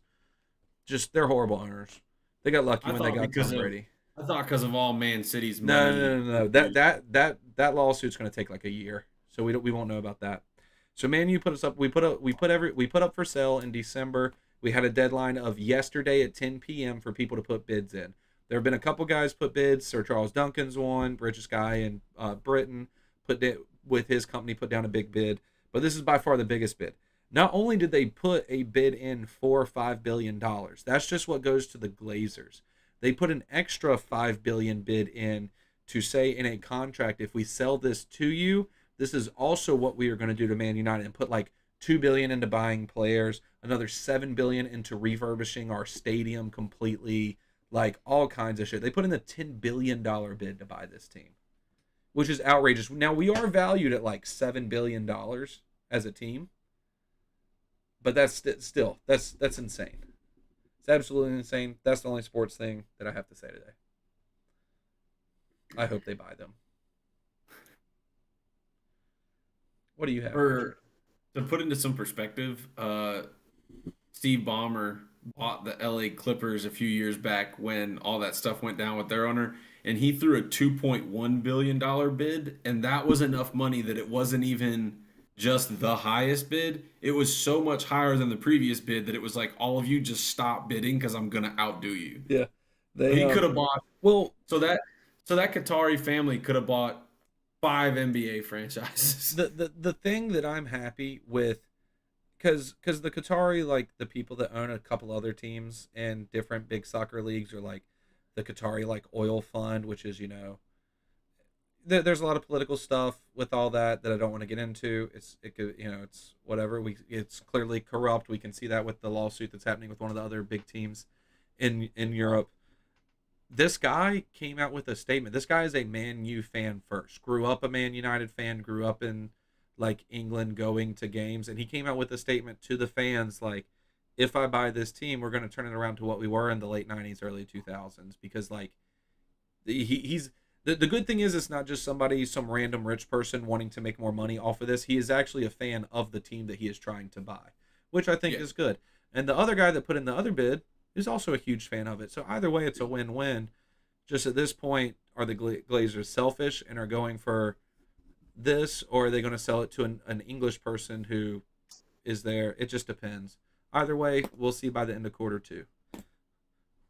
Just, they're horrible owners. They got lucky I when they thought got because Tom of Brady. I thought because of all Man City's No, money. no, no, no. That lawsuit's going to take like a year, so we won't know about that. So Man U put us up. We put up for sale in December. We had a deadline of yesterday at 10 p.m. for people to put bids in. There have been a couple guys put bids. Sir Charles Duncan's one, richest guy in Britain, put it with his company put down a big bid. But this is by far the biggest bid. Not only did they put a bid in for $5 billion, that's just what goes to the Glazers. They put an extra $5 billion bid in to say in a contract, if we sell this to you, this is also what we are going to do to Man United, and put like $2 billion into buying players, another $7 billion into refurbishing our stadium completely, like all kinds of shit. They put in a $10 billion bid to buy this team, which is outrageous. Now we are valued at like $7 billion as a team, but that's still that's insane. It's absolutely insane. That's the only sports thing that I have to say today. I hope they buy them. What do you have? To put into some perspective, Steve Ballmer bought the LA Clippers a few years back when all that stuff went down with their owner, and he threw a $2.1 billion bid, and that was enough money that it wasn't even just the highest bid. It was so much higher than the previous bid that it was like, all of you just stop bidding because I'm gonna outdo you. Yeah, He could have bought well. so that Qatari family could have bought 5 NBA franchises. The thing that I'm happy with, because the Qatari, like the people that own a couple other teams in different big soccer leagues, are like the Qatari like oil fund, which is there's a lot of political stuff with all that I don't want to get into. It's whatever. It's clearly corrupt. We can see that with the lawsuit that's happening with one of the other big teams in Europe. This guy came out with a statement. This guy is a Man U fan first. Grew up a Man United fan. Grew up in like England, going to games, and he came out with a statement to the fans like, if I buy this team, we're going to turn it around to what we were in the late 90s, early 2000s, because like he's the good thing is it's not just some random rich person wanting to make more money off of this. He is actually a fan of the team that he is trying to buy, which I think is good. And the other guy that put in the other bid is also a huge fan of it. So either way, it's a win-win. Just at this point, are the Glazers selfish and are going for this, or are they going to sell it to an English person who is there? It just depends. Either way, we'll see by the end of quarter two.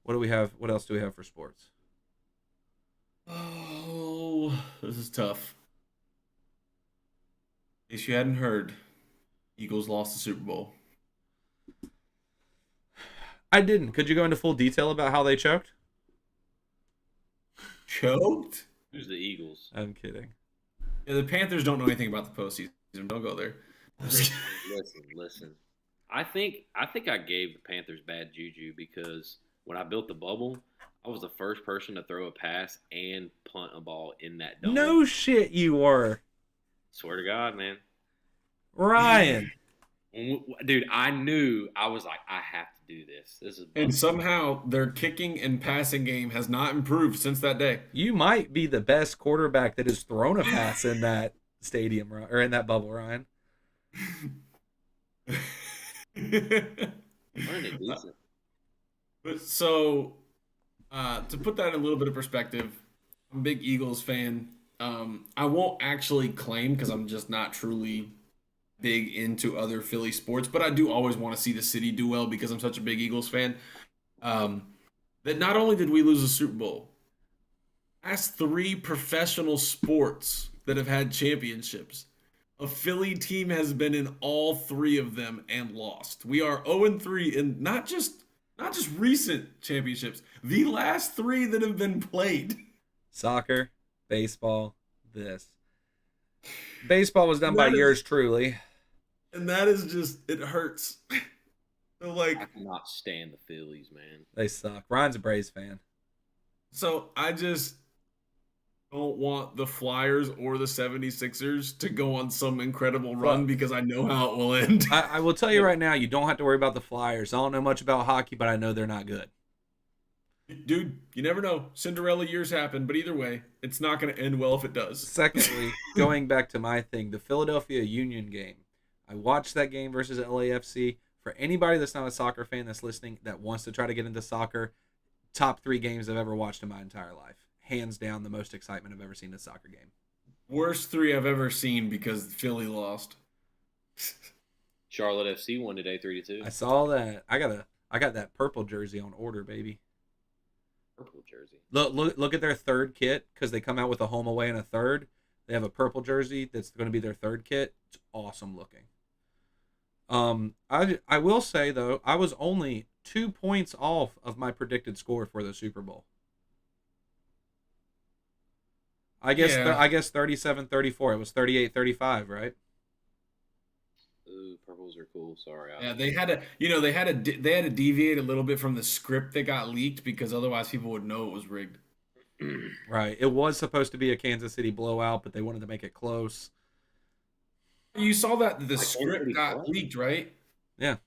What do we have? What else do we have for sports? Oh, this is tough. In case you hadn't heard, Eagles lost the Super Bowl. I didn't. Could you go into full detail about how they choked? Choked? Who's the Eagles? I'm kidding. Yeah, the Panthers don't know anything about the postseason. Don't go there. Listen. I think I gave the Panthers bad juju because when I built the bubble, I was the first person to throw a pass and punt a ball in that dome. No shit, you were. Swear to God, man. Ryan. Dude, I knew. I was like, I have to do this. This is And bugging. somehow their kicking and passing game has not improved since that day. You might be the best quarterback that has thrown a pass in that stadium or in that bubble, Ryan. Running it decent. But so, to put that in a little bit of perspective, I'm a big Eagles fan. I won't actually claim because I'm just not truly big into other Philly sports, but I do always want to see the city do well because I'm such a big Eagles fan. That not only did we lose the Super Bowl, last three professional sports that have had championships, a Philly team has been in all three of them and lost. We are 0-3 in not just recent championships, the last three that have been played. Soccer, baseball, this. Baseball was done by yours truly. And that is just, it hurts. So like, I cannot stand the Phillies, man. They suck. Ryan's a Braves fan. so I just don't want the Flyers or the 76ers to go on some incredible run because I know how it will end. I will tell you right now, you don't have to worry about the Flyers. I don't know much about hockey, but I know they're not good. Dude, you never know. Cinderella years happen, but either way, it's not going to end well if it does. Secondly, going back to my thing, the Philadelphia Union game. I watched that game versus LAFC. For anybody that's not a soccer fan that's listening that wants to try to get into soccer, top 3 games I've ever watched in my entire life. Hands down, the most excitement I've ever seen in a soccer game. Worst 3 I've ever seen because Philly lost. Charlotte FC won today 3-2. I saw that. I got that purple jersey on order, baby. Purple jersey. Look at their third kit because they come out with a home away and a third. They have a purple jersey that's going to be their third kit. It's awesome looking. I will say though, I was only 2 points off of my predicted score for the Super Bowl. I guess 37-34. It was 38-35, right? Ooh, purples are cool. Sorry. Yeah, they had to deviate a little bit from the script that got leaked because otherwise people would know it was rigged. Right. It was supposed to be a Kansas City blowout, but they wanted to make it close. You saw that the script got leaked, right? Yeah.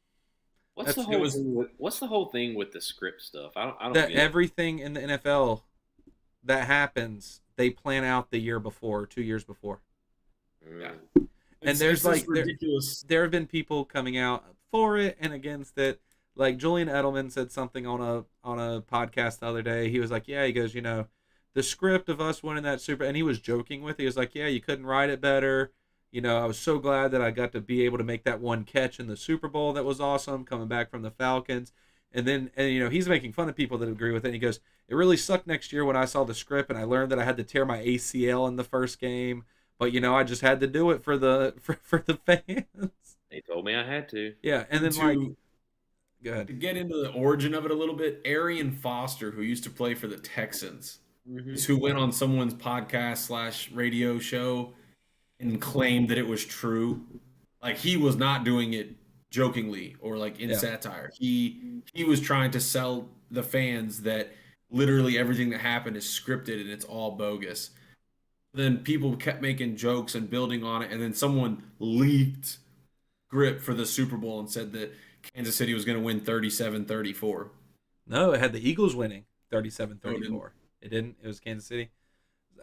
What's the whole thing with the script stuff? I don't that get it. everything in the NFL that happens, they plan out the year before, 2 years before. Yeah. And there's like ridiculous. there have been people coming out for it and against it. Like Julian Edelman said something on a podcast the other day. He was like, "Yeah," he goes, the script of us winning that Super," and he was joking with it. He was like, "Yeah, you couldn't write it better. I was so glad that I got to be able to make that one catch in the Super Bowl. That was awesome coming back from the Falcons." And then he's making fun of people that agree with it. And he goes, "It really sucked next year when I saw the script and I learned that I had to tear my ACL in the first game." But I just had to do it for the fans. They told me I had to. Yeah, and then go ahead. To get into the origin of it a little bit, Arian Foster, who used to play for the Texans, who went on someone's podcast / radio show and claimed that it was true. Like he was not doing it jokingly or like in satire. He was trying to sell the fans that literally everything that happened is scripted and it's all bogus. Then people kept making jokes and building on it, and then someone leaked grip for the Super Bowl and said that Kansas City was going to win 37-34. No, it had the Eagles winning 37-34. It didn't. It was Kansas City.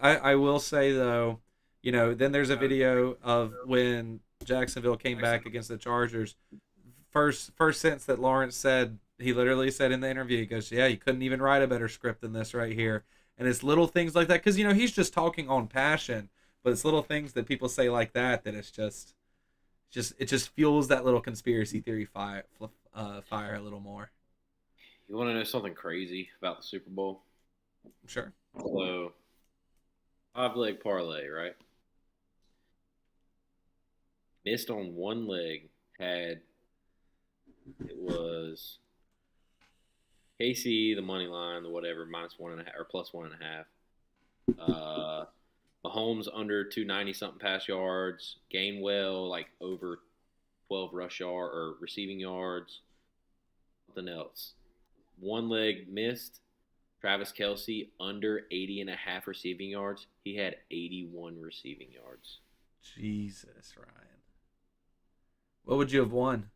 I will say, though, then there's a video of when Jacksonville came back against the Chargers. First sentence that Lawrence said, he literally said in the interview, he goes, "Yeah, you couldn't even write a better script than this right here." And it's little things like that because he's just talking on passion, but it's little things that people say like that it just fuels that little conspiracy theory fire a little more. You want to know something crazy about the Super Bowl? Sure. So, 5-leg parlay, right? Missed on one leg, had It was KC, the money line, the whatever, -1.5 or +1.5. Mahomes under 290 something pass yards. Gainwell like over 12 rush yard or receiving yards. Something else. One leg missed. Travis Kelce under 80.5 receiving yards. He had 81 receiving yards. Jesus, Ryan. What would you have won?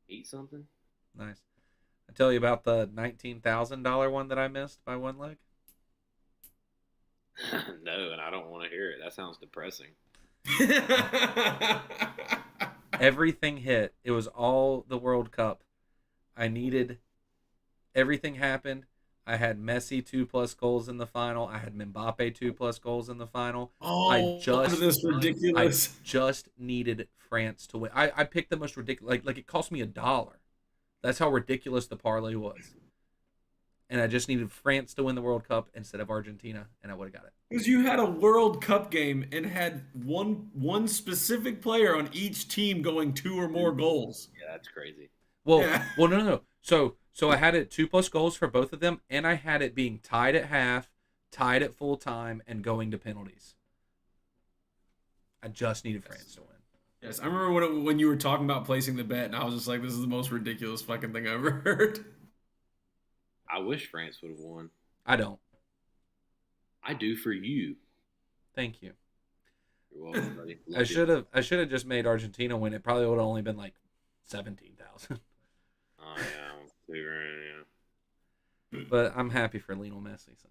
8 something? Nice. I tell you about the $19,000 one that I missed by one leg. No, and I don't want to hear it. That sounds depressing. Everything hit. It was all the World Cup. I needed. Everything happened. I had Messi 2+ goals in the final. I had Mbappe 2+ goals in the final. Oh, this ridiculous. I just needed France to win. I picked the most ridiculous. Like it cost me $1. That's how ridiculous the parlay was. And I just needed France to win the World Cup instead of Argentina, and I would have got it. Because you had a World Cup game and had one specific player on each team going 2 or more goals. Yeah, that's crazy. Well, no. So I had it 2+ goals for both of them, and I had it being tied at half, tied at full time, and going to penalties. I just needed France to win. Yes, I remember when you were talking about placing the bet, and I was just like, this is the most ridiculous fucking thing I've ever heard. I wish France would have won. I don't. I do for you. Thank you. You're welcome, buddy. I should have just made Argentina win. It probably would have only been like 17,000. Oh yeah, But I'm happy for Lionel Messi. So,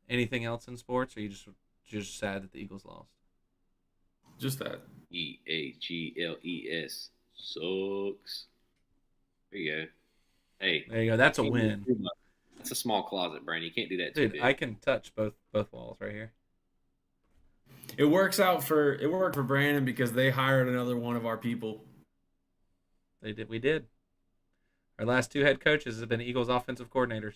anything else in sports, or you just sad that the Eagles lost? Just that. EAGLES sucks. There you go. Hey, There you go. That's a win. That's a small closet, Brandon. You can't do that too Dude, big. I can touch both walls right here. It worked for Brandon because they hired another one of our people. We did. Our last 2 head coaches have been Eagles offensive coordinators.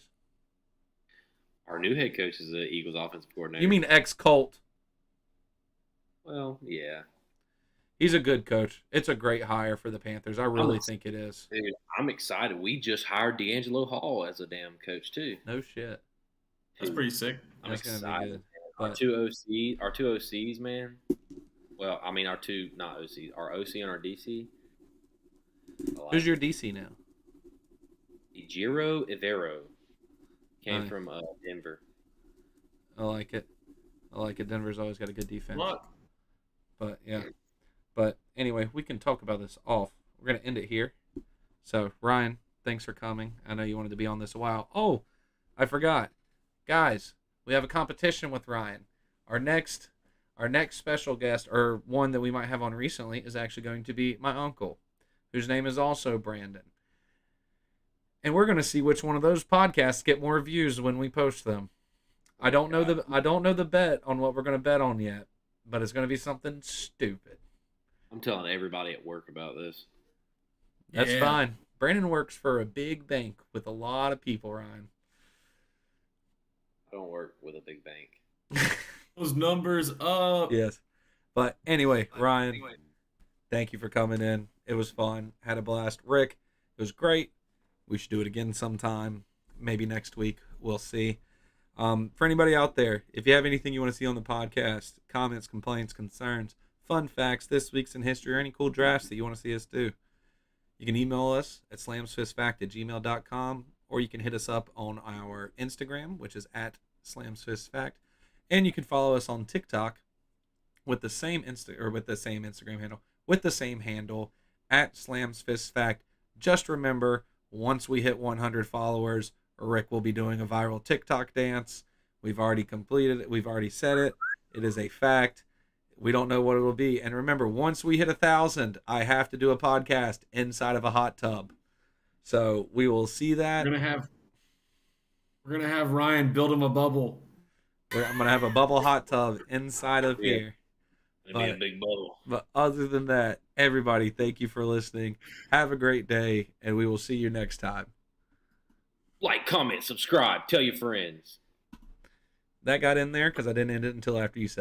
Our new head coach is the Eagles offensive coordinator. You mean ex-Colt? Well, yeah. He's a good coach. It's a great hire for the Panthers. I really think it is. Dude, I'm excited. We just hired D'Angelo Hall as a damn coach too. No shit. That's pretty sick. I'm That's gonna be excited. good. Our But- two OCs, man. Well, I mean, our two not OCs, our OC and our DC. Who's your DC now? Ejiro Ivero came Nice. from Denver. I like it. Denver's always got a good defense. What? But yeah. But anyway, we can talk about this off. We're gonna end it here. So Ryan, thanks for coming. I know you wanted to be on this a while. Oh, I forgot, guys. We have a competition with Ryan. Our next special guest, or one that we might have on recently, is actually going to be my uncle, whose name is also Brandon. And we're gonna see which one of those podcasts get more views when we post them. I don't know the bet on what we're gonna bet on yet, but it's gonna be something stupid. I'm telling everybody at work about this. That's fine. Brandon works for a big bank with a lot of people, Ryan. I don't work with a big bank. Those numbers up. Yes. But anyway, Ryan, thank you for coming in. It was fun. Had a blast. Rick, it was great. We should do it again sometime. Maybe next week. We'll see. For anybody out there, if you have anything you want to see on the podcast, comments, complaints, concerns, fun facts, this week's in history, or any cool drafts that you want to see us do, you can email us at slamsfistfact@gmail.com, or you can hit us up on our Instagram, which is at slamsfistfact, and you can follow us on TikTok with the same Instagram handle, with the same handle at slamsfistfact. Just remember, once we hit 100 followers, Rick will be doing a viral TikTok dance. We've already completed it. We've already said it. It is a fact. We don't know what it will be. And remember, once we hit 1,000, I have to do a podcast inside of a hot tub. So we will see that. We're gonna have Ryan build him a bubble. I'm gonna have a bubble hot tub inside of here. It'll be a big bubble. But other than that, everybody, thank you for listening. Have a great day, and we will see you next time. Like, comment, subscribe, tell your friends. That got in there because I didn't end it until after you said